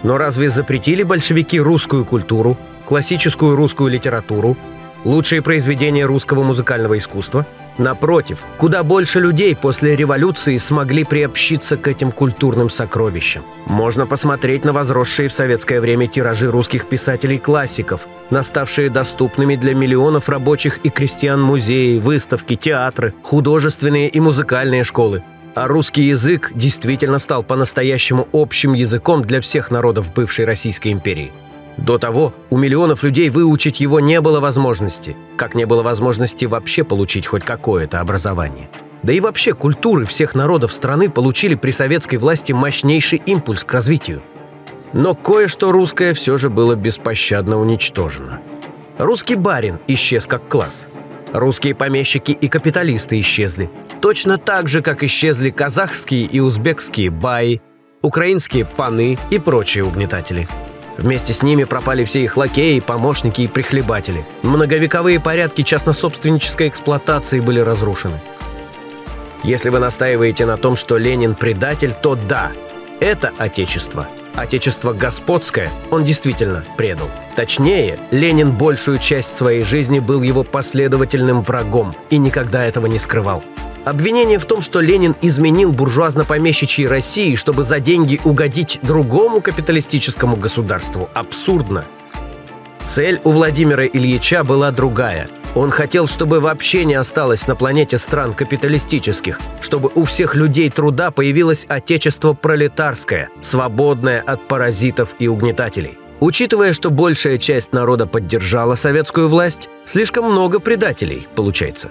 Но разве запретили большевики русскую культуру, классическую русскую литературу, лучшие произведения русского музыкального искусства? Напротив, куда больше людей после революции смогли приобщиться к этим культурным сокровищам. Можно посмотреть на возросшие в советское время тиражи русских писателей-классиков, на ставшие доступными для миллионов рабочих и крестьян музеи, выставки, театры, художественные и музыкальные школы. А русский язык действительно стал по-настоящему общим языком для всех народов бывшей Российской империи. До того у миллионов людей выучить его не было возможности, как не было возможности вообще получить хоть какое-то образование. Да и вообще культуры всех народов страны получили при советской власти мощнейший импульс к развитию. Но кое-что русское все же было беспощадно уничтожено. Русский барин исчез как класс. Русские помещики и капиталисты исчезли. Точно так же, как исчезли казахские и узбекские баи, украинские паны и прочие угнетатели. Вместе с ними пропали все их лакеи, помощники и прихлебатели. Многовековые порядки частнособственнической эксплуатации были разрушены. Если вы настаиваете на том, что Ленин предатель, то да, это отечество Отечество господское он действительно предал. Точнее, Ленин большую часть своей жизни был его последовательным врагом и никогда этого не скрывал. Обвинение в том, что Ленин изменил буржуазно-помещичьей России, чтобы за деньги угодить другому капиталистическому государству, абсурдно. Цель у Владимира Ильича была другая. Он хотел, чтобы вообще не осталось на планете стран капиталистических, чтобы у всех людей труда появилось отечество пролетарское, свободное от паразитов и угнетателей. Учитывая, что большая часть народа поддержала советскую власть, слишком много предателей получается.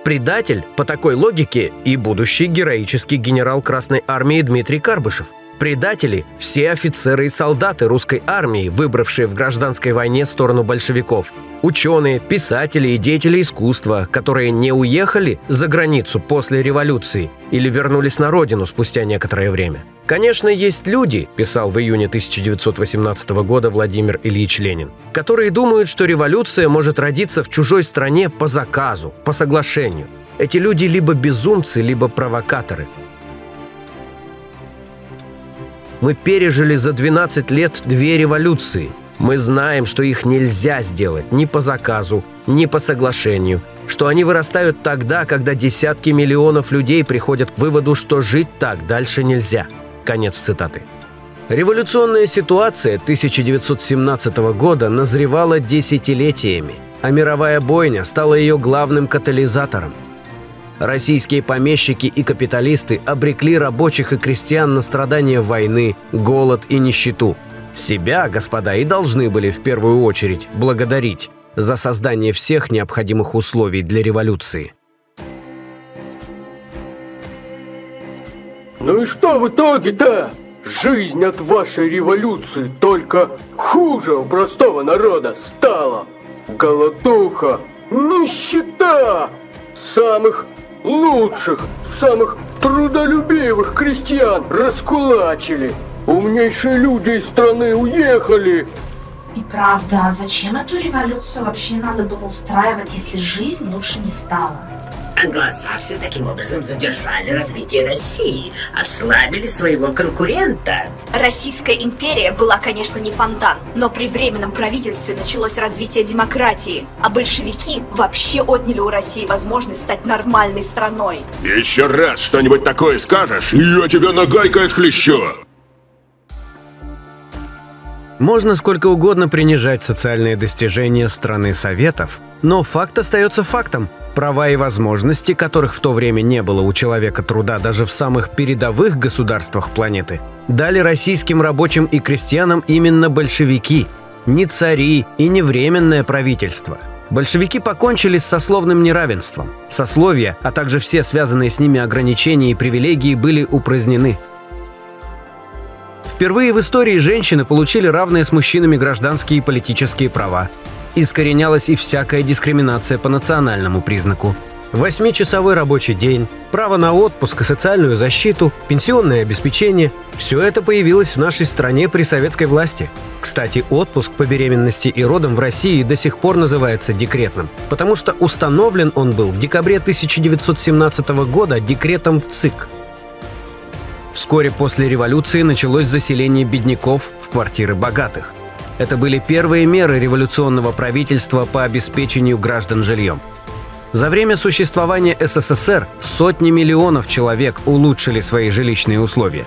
Предатель, по такой логике, и будущий героический генерал Красной Армии Дмитрий Карбышев. Предатели – все офицеры и солдаты русской армии, выбравшие в гражданской войне сторону большевиков. Ученые, писатели и деятели искусства, которые не уехали за границу после революции или вернулись на родину спустя некоторое время. Конечно, есть люди, писал в июне 1918 года Владимир Ильич Ленин, которые думают, что революция может родиться в чужой стране по заказу, по соглашению. Эти люди либо безумцы, либо провокаторы. Мы пережили за 12 лет 2 революции. Мы знаем, что их нельзя сделать ни по заказу, ни по соглашению, что они вырастают тогда, когда десятки миллионов людей приходят к выводу, что жить так дальше нельзя. Конец цитаты. Революционная ситуация 1917 года назревала десятилетиями, а мировая бойня стала ее главным катализатором. Российские помещики и капиталисты обрекли рабочих и крестьян на страдания войны, голод и нищету. Себя, господа, и должны были в первую очередь благодарить за создание всех необходимых условий для революции. Ну и что в итоге-то? Жизнь от вашей революции только хуже у простого народа стала. Голодуха, нищета, самых лучших, самых трудолюбивых крестьян раскулачили. Умнейшие люди из страны уехали. И правда, а зачем эту революцию вообще надо было устраивать, если жизнь лучше не стала? Англосаксы таким образом задержали развитие России, ослабили своего конкурента. Российская империя была, конечно, не фонтан, но при Временном правительстве началось развитие демократии, а большевики вообще отняли у России возможность стать нормальной страной. Еще раз что-нибудь такое скажешь, и я тебя нагайкой отхлещу. Можно сколько угодно принижать социальные достижения страны Советов, но факт остается фактом. Права и возможности, которых в то время не было у человека труда даже в самых передовых государствах планеты, дали российским рабочим и крестьянам именно большевики, не цари и не временное правительство. Большевики покончили с сословным неравенством. Сословия, а также все связанные с ними ограничения и привилегии были упразднены. Впервые в истории женщины получили равные с мужчинами гражданские и политические права. Искоренялась и всякая дискриминация по национальному признаку. 8-часовой рабочий день, право на отпуск и социальную защиту, пенсионное обеспечение – все это появилось в нашей стране при советской власти. Кстати, отпуск по беременности и родам в России до сих пор называется декретным, потому что установлен он был в декабре 1917 года декретом в ЦИК. Вскоре после революции началось заселение бедняков в квартиры богатых. Это были первые меры революционного правительства по обеспечению граждан жильем. За время существования СССР сотни миллионов человек улучшили свои жилищные условия.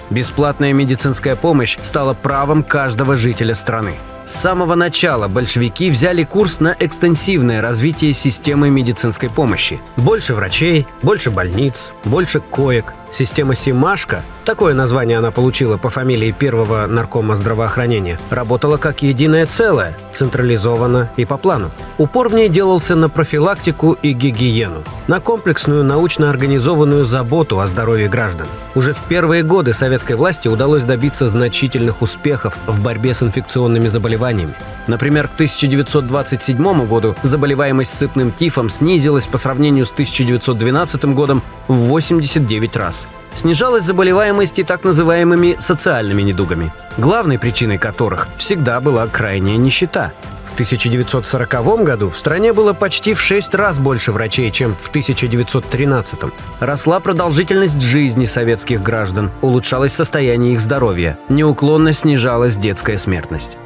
Бесплатная медицинская помощь стала правом каждого жителя страны. С самого начала большевики взяли курс на экстенсивное развитие системы медицинской помощи. Больше врачей, больше больниц, больше коек. Система «Семашко», такое название она получила по фамилии первого наркома здравоохранения, работала как единое целое, централизованно и по плану. Упор в ней делался на профилактику и гигиену, на комплексную научно организованную заботу о здоровье граждан. Уже в первые годы советской власти удалось добиться значительных успехов в борьбе с инфекционными заболеваниями. Например, к 1927 году заболеваемость сыпным тифом снизилась по сравнению с 1912 годом в 89 раз. Снижалась заболеваемость и так называемыми социальными недугами, главной причиной которых всегда была крайняя нищета. В 1940 году в стране было почти в 6 раз больше врачей, чем в 1913. Росла продолжительность жизни советских граждан, улучшалось состояние их здоровья, неуклонно снижалась детская смертность.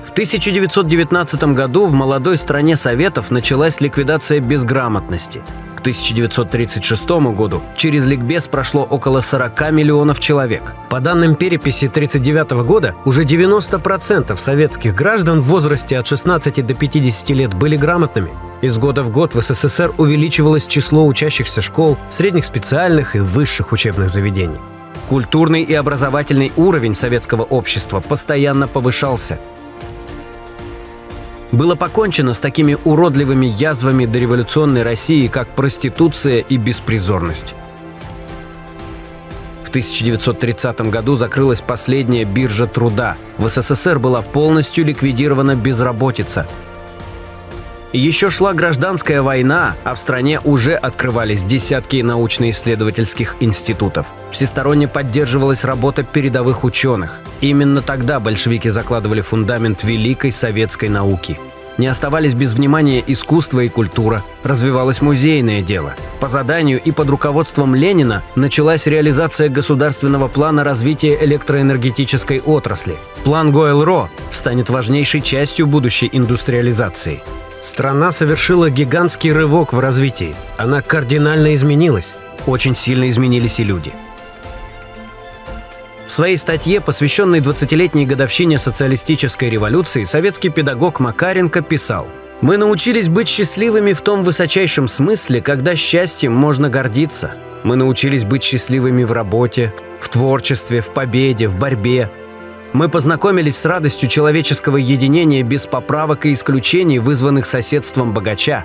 В 1919 году в молодой стране Советов началась ликвидация безграмотности. К 1936 году через ликбез прошло около 40 миллионов человек. По данным переписи 1939 года, уже 90% советских граждан в возрасте от 16 до 50 лет были грамотными. Из года в год в СССР увеличивалось число учащихся школ, средних специальных и высших учебных заведений. Культурный и образовательный уровень советского общества постоянно повышался. Было покончено с такими уродливыми язвами дореволюционной России, как проституция и беспризорность. В 1930 году закрылась последняя биржа труда. В СССР была полностью ликвидирована безработица. Еще шла гражданская война, а в стране уже открывались десятки научно-исследовательских институтов. Всесторонне поддерживалась работа передовых ученых. Именно тогда большевики закладывали фундамент великой советской науки. Не оставались без внимания искусство и культура, развивалось музейное дело. По заданию и под руководством Ленина началась реализация государственного плана развития электроэнергетической отрасли. План Гойл-Ро станет важнейшей частью будущей индустриализации. Страна совершила гигантский рывок в развитии. Она кардинально изменилась. Очень сильно изменились и люди. В своей статье, посвященной 20-летней годовщине социалистической революции, советский педагог Макаренко писал: «Мы научились быть счастливыми в том высочайшем смысле, когда счастьем можно гордиться. Мы научились быть счастливыми в работе, в творчестве, в победе, в борьбе. Мы познакомились с радостью человеческого единения без поправок и исключений, вызванных соседством богача.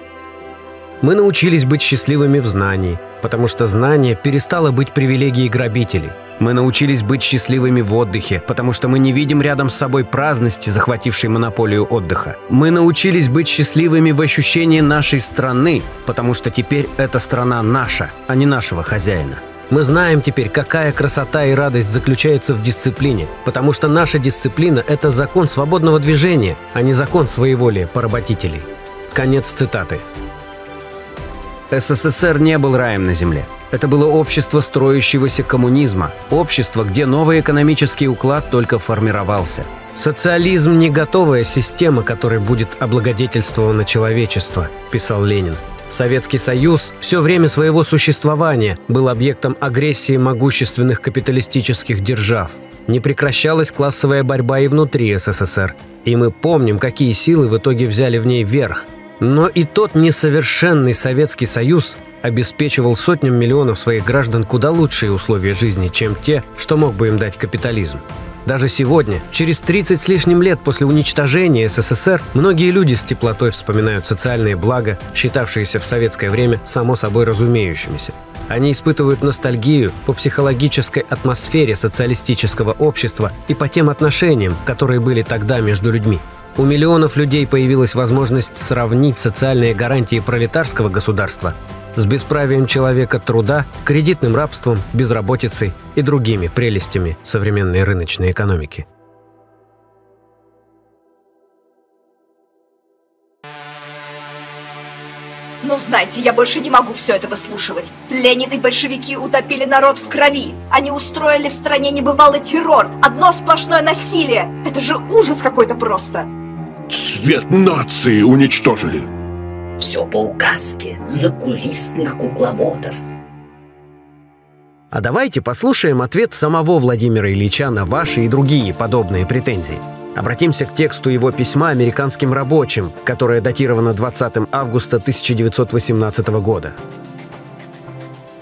Мы научились быть счастливыми в знании, потому что знание перестало быть привилегией грабителей. Мы научились быть счастливыми в отдыхе, потому что мы не видим рядом с собой праздности, захватившей монополию отдыха. Мы научились быть счастливыми в ощущении нашей страны, потому что теперь эта страна наша, а не нашего хозяина. Мы знаем теперь, какая красота и радость заключается в дисциплине, потому что наша дисциплина – это закон свободного движения, а не закон своеволия поработителей». Конец цитаты. СССР не был раем на земле. Это было общество строящегося коммунизма, общество, где новый экономический уклад только формировался. «Социализм – не готовая система, которой будет облагодетельствовано человечество», – писал Ленин. Советский Союз все время своего существования был объектом агрессии могущественных капиталистических держав. Не прекращалась классовая борьба и внутри СССР, и мы помним, какие силы в итоге взяли в ней верх. Но и тот несовершенный Советский Союз обеспечивал сотням миллионов своих граждан куда лучшие условия жизни, чем те, что мог бы им дать капитализм. Даже сегодня, через 30 с лишним лет после уничтожения СССР, многие люди с теплотой вспоминают социальные блага, считавшиеся в советское время само собой разумеющимися. Они испытывают ностальгию по психологической атмосфере социалистического общества и по тем отношениям, которые были тогда между людьми. У миллионов людей появилась возможность сравнить социальные гарантии пролетарского государства с бесправием человека труда, кредитным рабством, безработицей и другими прелестями современной рыночной экономики. Но знаете, я больше не могу все это выслушивать. Ленин и большевики утопили народ в крови. Они устроили в стране небывалый террор. Одно сплошное насилие. Это же ужас какой-то просто. Цвет нации уничтожили. Все по указке закулисных кукловодов. А давайте послушаем ответ самого Владимира Ильича на ваши и другие подобные претензии. Обратимся к тексту его письма американским рабочим, которое датировано 20 августа 1918 года.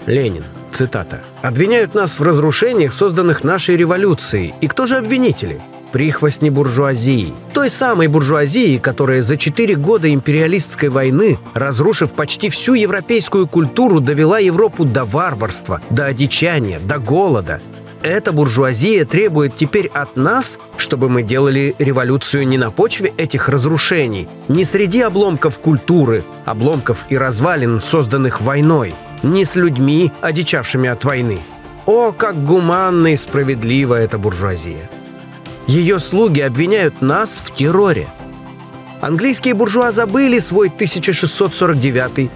Ленин, цитата: «Обвиняют нас в разрушениях, созданных нашей революцией. И кто же обвинители? Прихвостни буржуазии. Той самой буржуазии, которая за 4 года империалистской войны, разрушив почти всю европейскую культуру, довела Европу до варварства, до одичания, до голода. Эта буржуазия требует теперь от нас, чтобы мы делали революцию не на почве этих разрушений, не среди обломков культуры, обломков и развалин, созданных войной, не с людьми, одичавшими от войны. О, как гуманна и справедлива эта буржуазия!» Ее слуги обвиняют нас в терроре. Английские буржуа забыли свой 1649,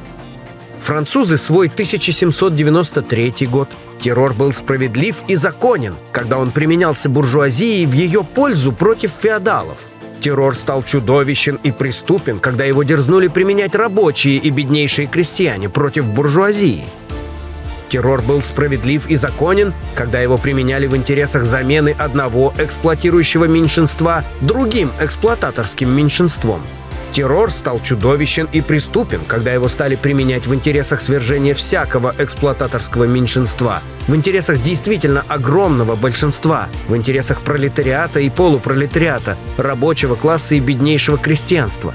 французы свой 1793 год. Террор был справедлив и законен, когда он применялся буржуазией в ее пользу против феодалов. Террор стал чудовищен и преступен, когда его дерзнули применять рабочие и беднейшие крестьяне против буржуазии. Террор был справедлив и законен, когда его применяли в интересах замены одного эксплуатирующего меньшинства другим эксплуататорским меньшинством. Террор стал чудовищен и преступен, когда его стали применять в интересах свержения всякого эксплуататорского меньшинства, в интересах действительно огромного большинства, в интересах пролетариата и полупролетариата, рабочего класса и беднейшего крестьянства.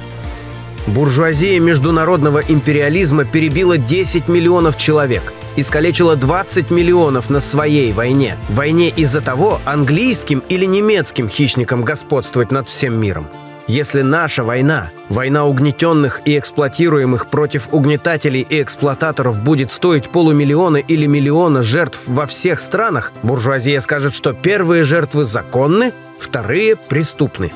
Буржуазия международного империализма перебила 10 миллионов человек, искалечила 20 миллионов на своей войне. Войне из-за того, английским или немецким хищникам господствовать над всем миром. Если наша война, война угнетенных и эксплуатируемых против угнетателей и эксплуататоров будет стоить полумиллиона или миллиона жертв во всех странах, буржуазия скажет, что первые жертвы законны, вторые преступны.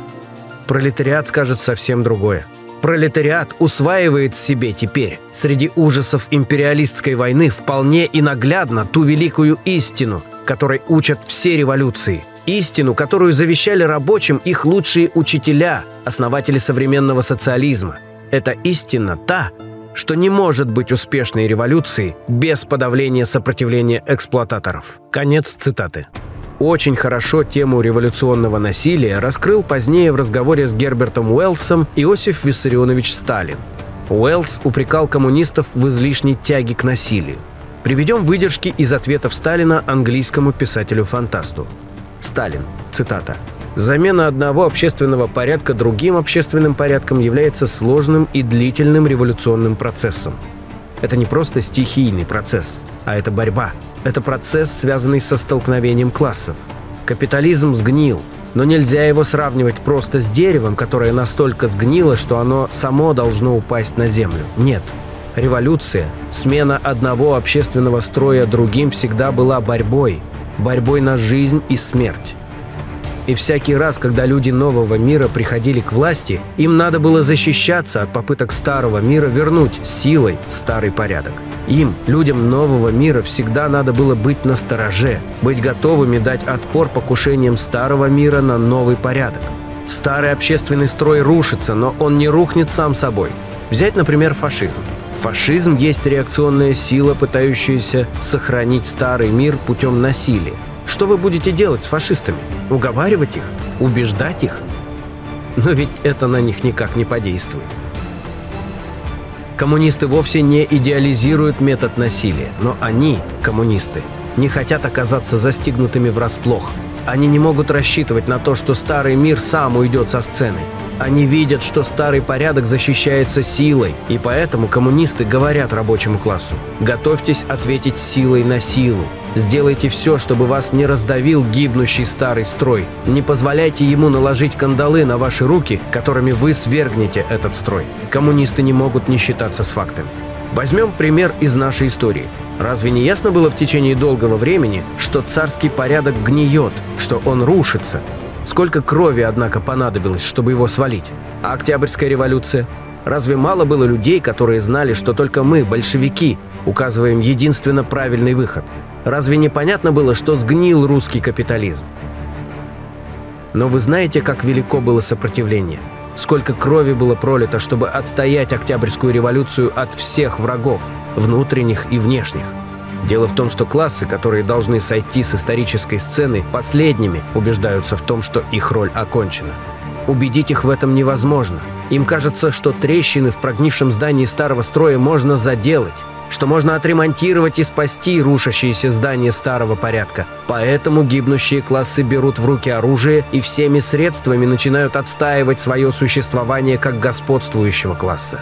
Пролетариат скажет совсем другое. Пролетариат усваивает себе теперь, среди ужасов империалистской войны, вполне и наглядно ту великую истину, которой учат все революции. Истину, которую завещали рабочим их лучшие учителя, основатели современного социализма. Это истина та, что не может быть успешной революции без подавления сопротивления эксплуататоров. Конец цитаты. Очень хорошо тему революционного насилия раскрыл позднее в разговоре с Гербертом Уэллсом Иосиф Виссарионович Сталин. Уэллс упрекал коммунистов в излишней тяге к насилию. Приведем выдержки из ответов Сталина английскому писателю-фантасту. Сталин, цитата: «Замена одного общественного порядка другим общественным порядком является сложным и длительным революционным процессом. Это не просто стихийный процесс, а это борьба. Это процесс, связанный со столкновением классов. Капитализм сгнил, но нельзя его сравнивать просто с деревом, которое настолько сгнило, что оно само должно упасть на землю. Нет. Революция, смена одного общественного строя другим всегда была борьбой на жизнь и смерть. И всякий раз, когда люди нового мира приходили к власти, им надо было защищаться от попыток старого мира вернуть силой старый порядок. Им, людям нового мира, всегда надо было быть настороже, быть готовыми дать отпор покушениям старого мира на новый порядок. Старый общественный строй рушится, но он не рухнет сам собой. Взять, например, фашизм. Фашизм есть реакционная сила, пытающаяся сохранить старый мир путем насилия. Что вы будете делать с фашистами? Уговаривать их? Убеждать их? Но ведь это на них никак не подействует. Коммунисты вовсе не идеализируют метод насилия, но они, коммунисты, не хотят оказаться застигнутыми врасплох. Они не могут рассчитывать на то, что старый мир сам уйдет со сцены. Они видят, что старый порядок защищается силой, и поэтому коммунисты говорят рабочему классу: готовьтесь ответить силой на силу. Сделайте все, чтобы вас не раздавил гибнущий старый строй. Не позволяйте ему наложить кандалы на ваши руки, которыми вы свергнете этот строй. Коммунисты не могут не считаться с фактами. Возьмем пример из нашей истории. Разве не ясно было в течение долгого времени, что царский порядок гниет, что он рушится? Сколько крови, однако, понадобилось, чтобы его свалить? А Октябрьская революция? Разве мало было людей, которые знали, что только мы, большевики, указываем единственно правильный выход? Разве не понятно было, что сгнил русский капитализм? Но вы знаете, как велико было сопротивление? Сколько крови было пролито, чтобы отстоять Октябрьскую революцию от всех врагов, внутренних и внешних? Дело в том, что классы, которые должны сойти с исторической сцены, последними убеждаются в том, что их роль окончена. Убедить их в этом невозможно. Им кажется, что трещины в прогнившем здании старого строя можно заделать, что можно отремонтировать и спасти рушащиеся здания старого порядка. Поэтому гибнущие классы берут в руки оружие и всеми средствами начинают отстаивать свое существование как господствующего класса.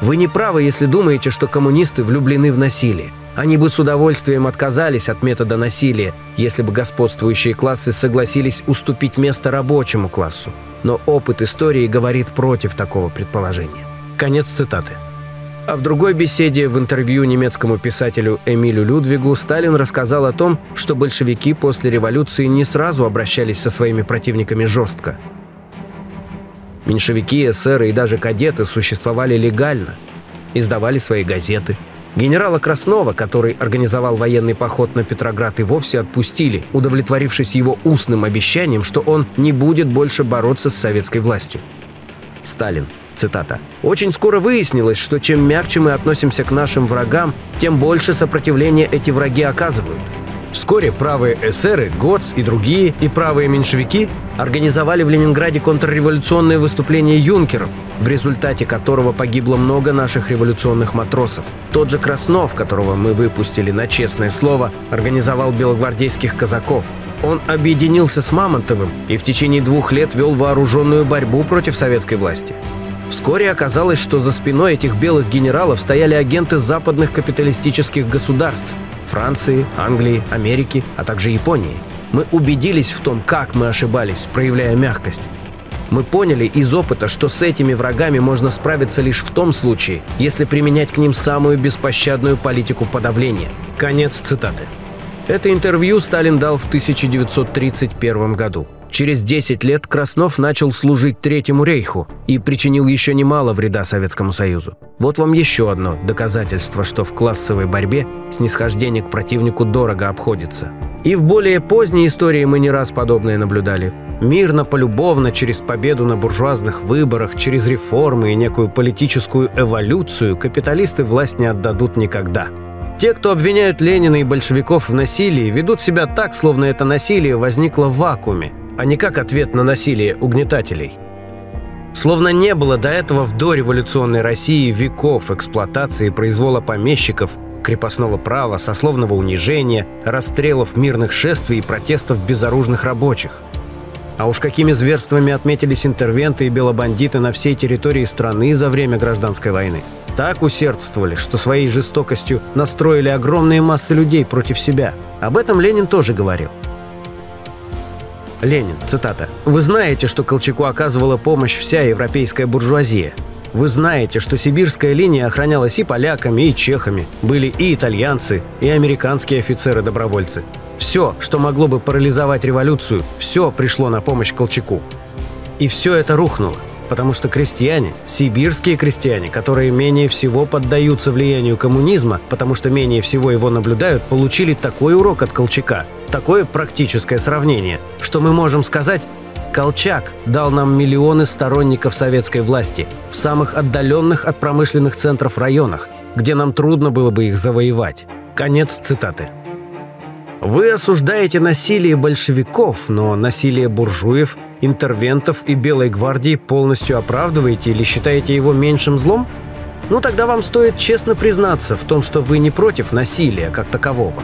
Вы не правы, если думаете, что коммунисты влюблены в насилие. Они бы с удовольствием отказались от метода насилия, если бы господствующие классы согласились уступить место рабочему классу. Но опыт истории говорит против такого предположения. Конец цитаты. А в другой беседе в интервью немецкому писателю Эмилю Людвигу Сталин рассказал о том, что большевики после революции не сразу обращались со своими противниками жестко. Меньшевики, эсеры и даже кадеты существовали легально, издавали свои газеты. Генерала Краснова, который организовал военный поход на Петроград, и вовсе отпустили, удовлетворившись его устным обещанием, что он не будет больше бороться с советской властью. Сталин. Цитата. «Очень скоро выяснилось, что чем мягче мы относимся к нашим врагам, тем больше сопротивления эти враги оказывают. Вскоре правые эсеры, ГОЦ и другие, и правые меньшевики организовали в Ленинграде контрреволюционное выступление юнкеров, в результате которого погибло много наших революционных матросов. Тот же Краснов, которого мы выпустили на честное слово, организовал белогвардейских казаков. Он объединился с Мамонтовым и в течение 2 лет вел вооруженную борьбу против советской власти. Вскоре оказалось, что за спиной этих белых генералов стояли агенты западных капиталистических государств – Франции, Англии, Америки, а также Японии. Мы убедились в том, как мы ошибались, проявляя мягкость. Мы поняли из опыта, что с этими врагами можно справиться лишь в том случае, если применять к ним самую беспощадную политику подавления». Конец цитаты. Это интервью Сталин дал в 1931 году. Через 10 лет Краснов начал служить Третьему рейху и причинил еще немало вреда Советскому Союзу. Вот вам еще одно доказательство, что в классовой борьбе снисхождение к противнику дорого обходится. И в более поздней истории мы не раз подобное наблюдали. Мирно, полюбовно, через победу на буржуазных выборах, через реформы и некую политическую эволюцию капиталисты власть не отдадут никогда. Те, кто обвиняют Ленина и большевиков в насилии, ведут себя так, словно это насилие возникло в вакууме, а не как ответ на насилие угнетателей. Словно не было до этого в дореволюционной России веков эксплуатации и произвола помещиков, крепостного права, сословного унижения, расстрелов мирных шествий и протестов безоружных рабочих. А уж какими зверствами отметились интервенты и белобандиты на всей территории страны за время гражданской войны. Так усердствовали, что своей жестокостью настроили огромные массы людей против себя. Об этом Ленин тоже говорил. Ленин, цитата. «Вы знаете, что Колчаку оказывала помощь вся европейская буржуазия. Вы знаете, что сибирская линия охранялась и поляками, и чехами. Были и итальянцы, и американские офицеры-добровольцы. Все, что могло бы парализовать революцию, все пришло на помощь Колчаку. И все это рухнуло, потому что крестьяне, сибирские крестьяне, которые менее всего поддаются влиянию коммунизма, потому что менее всего его наблюдают, получили такой урок от Колчака, такое практическое сравнение, что мы можем сказать: Колчак дал нам миллионы сторонников советской власти в самых отдаленных от промышленных центров районах, где нам трудно было бы их завоевать». Конец цитаты. Вы осуждаете насилие большевиков, но насилие буржуев, интервентов и Белой гвардии полностью оправдываете или считаете его меньшим злом? Ну тогда вам стоит честно признаться в том, что вы не против насилия как такового.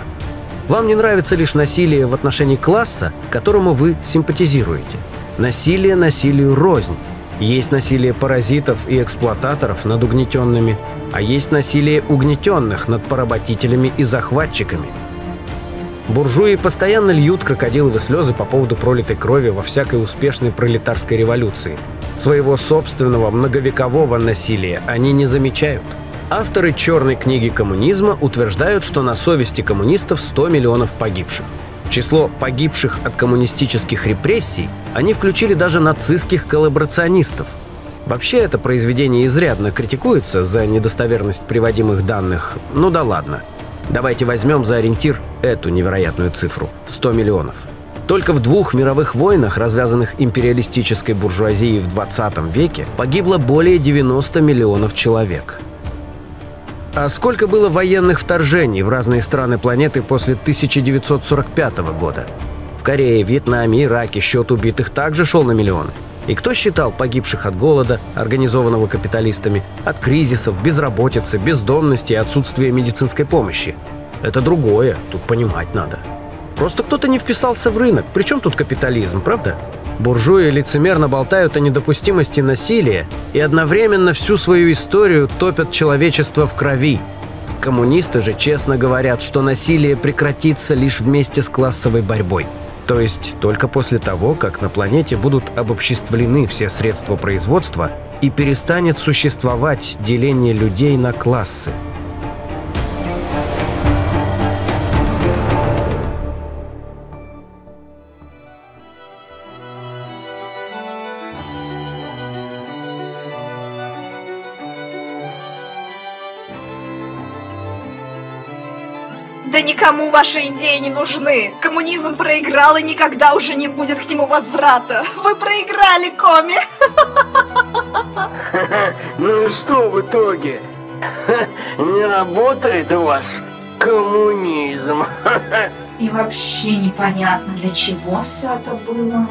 Вам не нравится лишь насилие в отношении класса, которому вы симпатизируете. Насилие насилию рознь. Есть насилие паразитов и эксплуататоров над угнетенными, а есть насилие угнетенных над поработителями и захватчиками. Буржуи постоянно льют крокодиловые слезы по поводу пролитой крови во всякой успешной пролетарской революции. Своего собственного многовекового насилия они не замечают. Авторы «Черной книги коммунизма» утверждают, что на совести коммунистов 100 миллионов погибших. В число погибших от коммунистических репрессий они включили даже нацистских коллаборационистов. Вообще это произведение изрядно критикуется за недостоверность приводимых данных, ну да ладно. Давайте возьмем за ориентир эту невероятную цифру – 100 миллионов. Только в 2 мировых войнах, развязанных империалистической буржуазией в 20 веке, погибло более 90 миллионов человек. А сколько было военных вторжений в разные страны планеты после 1945 года? В Корее, Вьетнаме, Ираке счет убитых также шел на миллионы. И кто считал погибших от голода, организованного капиталистами, от кризисов, безработицы, бездомности и отсутствия медицинской помощи? Это другое, тут понимать надо. Просто кто-то не вписался в рынок. Причем тут капитализм, правда? Буржуи лицемерно болтают о недопустимости насилия и одновременно всю свою историю топят человечество в крови. Коммунисты же честно говорят, что насилие прекратится лишь вместе с классовой борьбой. То есть только после того, как на планете будут обобществлены все средства производства и перестанет существовать деление людей на классы. Да никому ваши идеи не нужны. Коммунизм проиграл и никогда уже не будет к нему возврата. Вы проиграли, Коми. Ну и что в итоге? Не работает ваш коммунизм. И вообще непонятно, для чего все это было.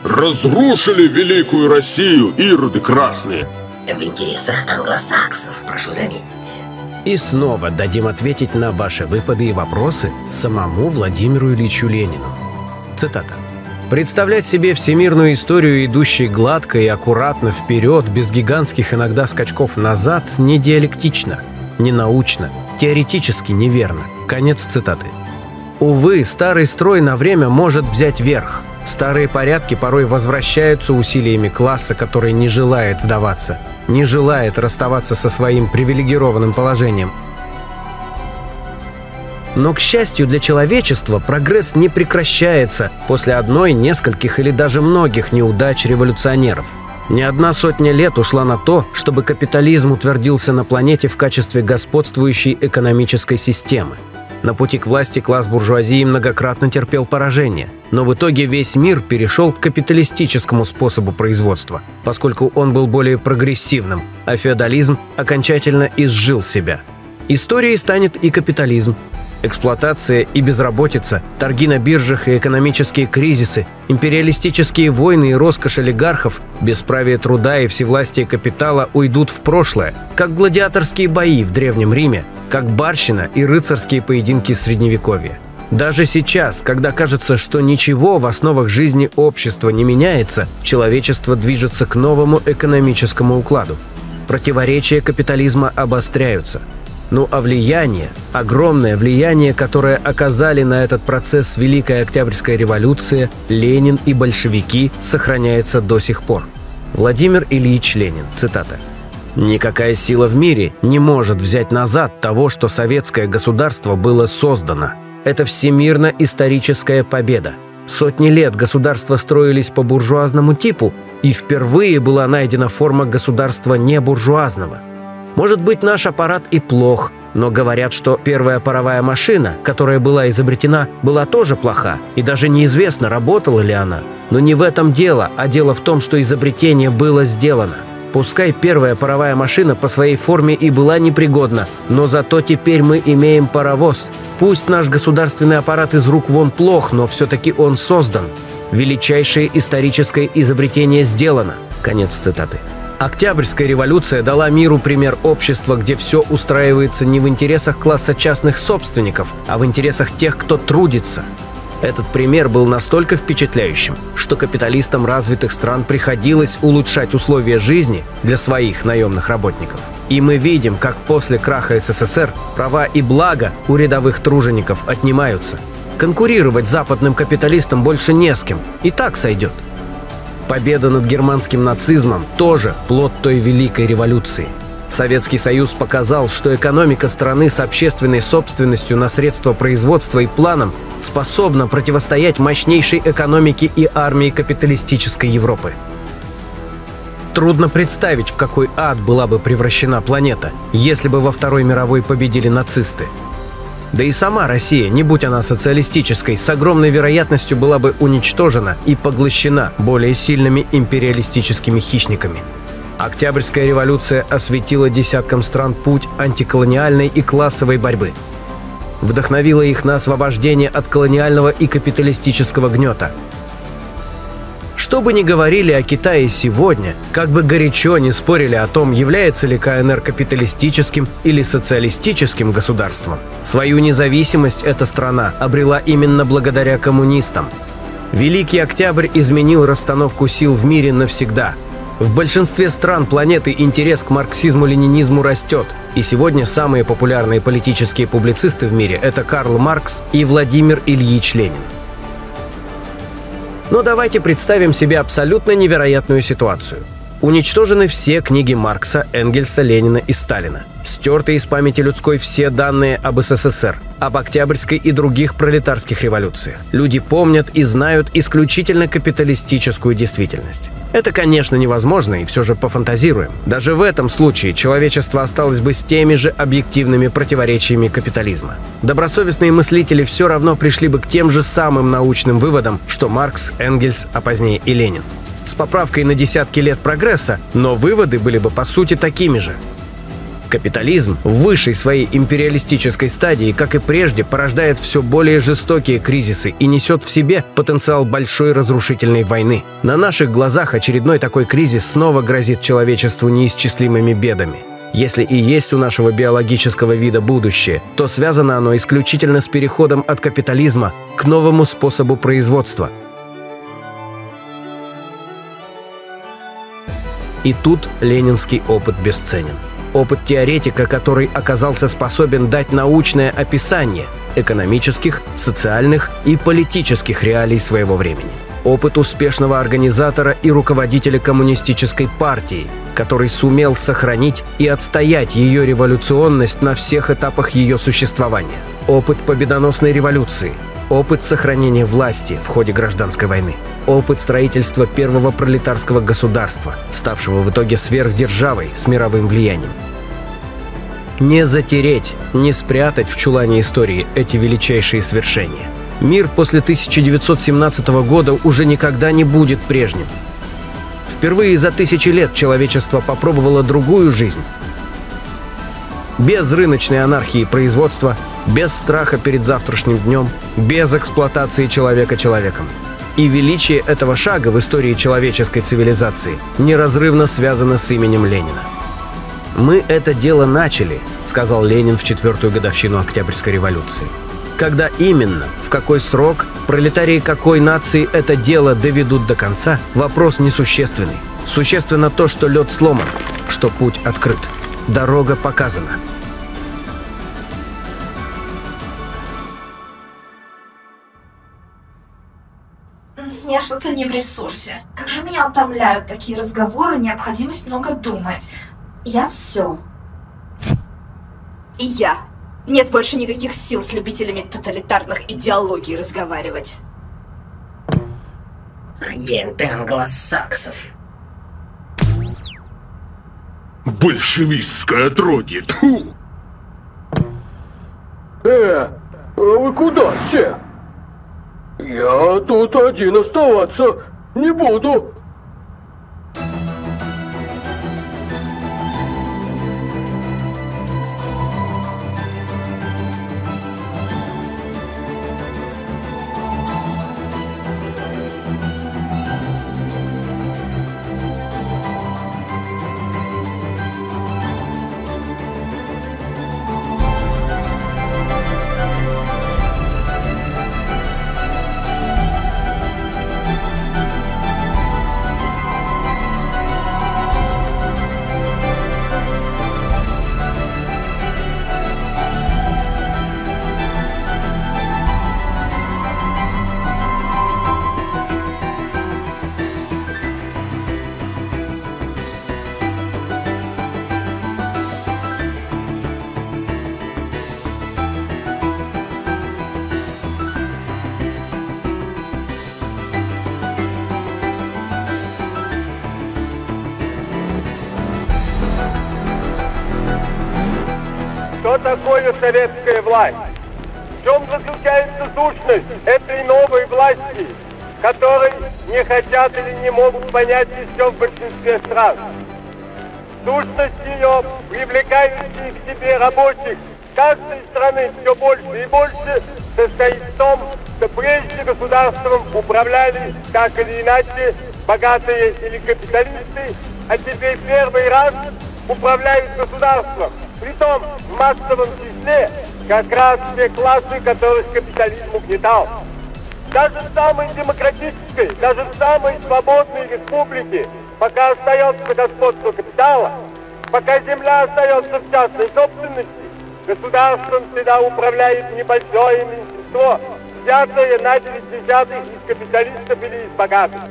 Разрушили великую Россию ироды красные. В интересах англосаксов, прошу заметить. И снова дадим ответить на ваши выпады и вопросы самому Владимиру Ильичу Ленину. Цитата. «Представлять себе всемирную историю, идущей гладко и аккуратно вперед, без гигантских иногда скачков назад, не диалектично, не научно, теоретически неверно». Конец цитаты. Увы, старый строй на время может взять верх. Старые порядки порой возвращаются усилиями класса, который не желает сдаваться, не желает расставаться со своим привилегированным положением. Но, к счастью для человечества, прогресс не прекращается после одной, нескольких или даже многих неудач революционеров. Не одна сотня лет ушла на то, чтобы капитализм утвердился на планете в качестве господствующей экономической системы. На пути к власти класс буржуазии многократно терпел поражение, но в итоге весь мир перешел к капиталистическому способу производства, поскольку он был более прогрессивным, а феодализм окончательно изжил себя. Историей станет и капитализм. Эксплуатация и безработица, торги на биржах и экономические кризисы, империалистические войны и роскошь олигархов, бесправие труда и всевластие капитала уйдут в прошлое, как гладиаторские бои в Древнем Риме, как барщина и рыцарские поединки Средневековья. Даже сейчас, когда кажется, что ничего в основах жизни общества не меняется, человечество движется к новому экономическому укладу. Противоречия капитализма обостряются. Ну а влияние, огромное влияние, которое оказали на этот процесс Великая Октябрьская революция, Ленин и большевики, сохраняется до сих пор. Владимир Ильич Ленин, цитата. «Никакая сила в мире не может взять назад того, что советское государство было создано. Это всемирно-историческая победа. Сотни лет государства строились по буржуазному типу, и впервые была найдена форма государства небуржуазного. Может быть, наш аппарат и плох, но говорят, что первая паровая машина, которая была изобретена, была тоже плоха, и даже неизвестно, работала ли она. Но не в этом дело, а дело в том, что изобретение было сделано. Пускай первая паровая машина по своей форме и была непригодна, но зато теперь мы имеем паровоз. Пусть наш государственный аппарат из рук вон плох, но все-таки он создан. Величайшее историческое изобретение сделано». Конец цитаты. Октябрьская революция дала миру пример общества, где все устраивается не в интересах класса частных собственников, а в интересах тех, кто трудится. Этот пример был настолько впечатляющим, что капиталистам развитых стран приходилось улучшать условия жизни для своих наемных работников. И мы видим, как после краха СССР права и блага у рядовых тружеников отнимаются. Конкурировать западным капиталистам больше не с кем, и так сойдет. Победа над германским нацизмом тоже плод той великой революции. Советский Союз показал, что экономика страны с общественной собственностью на средства производства и планом способна противостоять мощнейшей экономике и армии капиталистической Европы. Трудно представить, в какой ад была бы превращена планета, если бы во Второй мировой победили нацисты. Да и сама Россия, не будь она социалистической, с огромной вероятностью была бы уничтожена и поглощена более сильными империалистическими хищниками. Октябрьская революция осветила десяткам стран путь антиколониальной и классовой борьбы. Вдохновила их на освобождение от колониального и капиталистического гнета. Что бы ни говорили о Китае сегодня, как бы горячо ни спорили о том, является ли КНР капиталистическим или социалистическим государством, свою независимость эта страна обрела именно благодаря коммунистам. Великий Октябрь изменил расстановку сил в мире навсегда. В большинстве стран планеты интерес к марксизму-ленинизму растет, и сегодня самые популярные политические публицисты в мире – это Карл Маркс и Владимир Ильич Ленин. Но давайте представим себе абсолютно невероятную ситуацию. Уничтожены все книги Маркса, Энгельса, Ленина и Сталина. Стерты из памяти людской все данные об СССР, об Октябрьской и других пролетарских революциях. Люди помнят и знают исключительно капиталистическую действительность. Это, конечно, невозможно, и все же пофантазируем. Даже в этом случае человечество осталось бы с теми же объективными противоречиями капитализма. Добросовестные мыслители все равно пришли бы к тем же самым научным выводам, что Маркс, Энгельс, а позднее и Ленин. С поправкой на десятки лет прогресса, но выводы были бы по сути такими же. Капитализм в высшей своей империалистической стадии, как и прежде, порождает все более жестокие кризисы и несет в себе потенциал большой разрушительной войны. На наших глазах очередной такой кризис снова грозит человечеству неисчислимыми бедами. Если и есть у нашего биологического вида будущее, то связано оно исключительно с переходом от капитализма к новому способу производства. И тут ленинский опыт бесценен. Опыт теоретика, который оказался способен дать научное описание экономических, социальных и политических реалий своего времени. Опыт успешного организатора и руководителя коммунистической партии, который сумел сохранить и отстоять ее революционность на всех этапах ее существования. Опыт победоносной революции. Опыт сохранения власти в ходе гражданской войны. Опыт строительства первого пролетарского государства, ставшего в итоге сверхдержавой с мировым влиянием. Не затереть, не спрятать в чулане истории эти величайшие свершения. Мир после 1917 года уже никогда не будет прежним. Впервые за тысячи лет человечество попробовало другую жизнь. Без рыночной анархии производства, без страха перед завтрашним днем, без эксплуатации человека человеком. И величие этого шага в истории человеческой цивилизации неразрывно связано с именем Ленина. «Мы это дело начали», — сказал Ленин в 4-ю годовщину Октябрьской революции. Когда именно, в какой срок, пролетарии какой нации это дело доведут до конца, вопрос несущественный. Существенно то, что лед сломан, что путь открыт, дорога показана. Я что-то не в ресурсе. Как же меня утомляют такие разговоры, необходимость много думать. Я все. И я. Нет больше никаких сил с любителями тоталитарных идеологий разговаривать. Агенты англосаксов. Большевистское отродье, тьфу! А вы куда все? Я тут один оставаться не буду. Что такое советская власть? В чем заключается сущность этой новой власти, которой не хотят или не могут понять еще в большинстве стран? Сущность ее, привлекающая к себе рабочих каждой страны все больше и больше, состоит в том, что прежде государством управляли так или иначе богатые или капиталисты, а теперь первый раз управляют государством. Притом в массовом числе как раз те классы, которых капитализм угнетал. Даже в самой демократической, даже в самой свободной республике, пока остается господство капитала, пока земля остается в частной собственности, государством всегда управляет небольшое меньшинство, взятое на 9/10 из капиталистов или из богатых.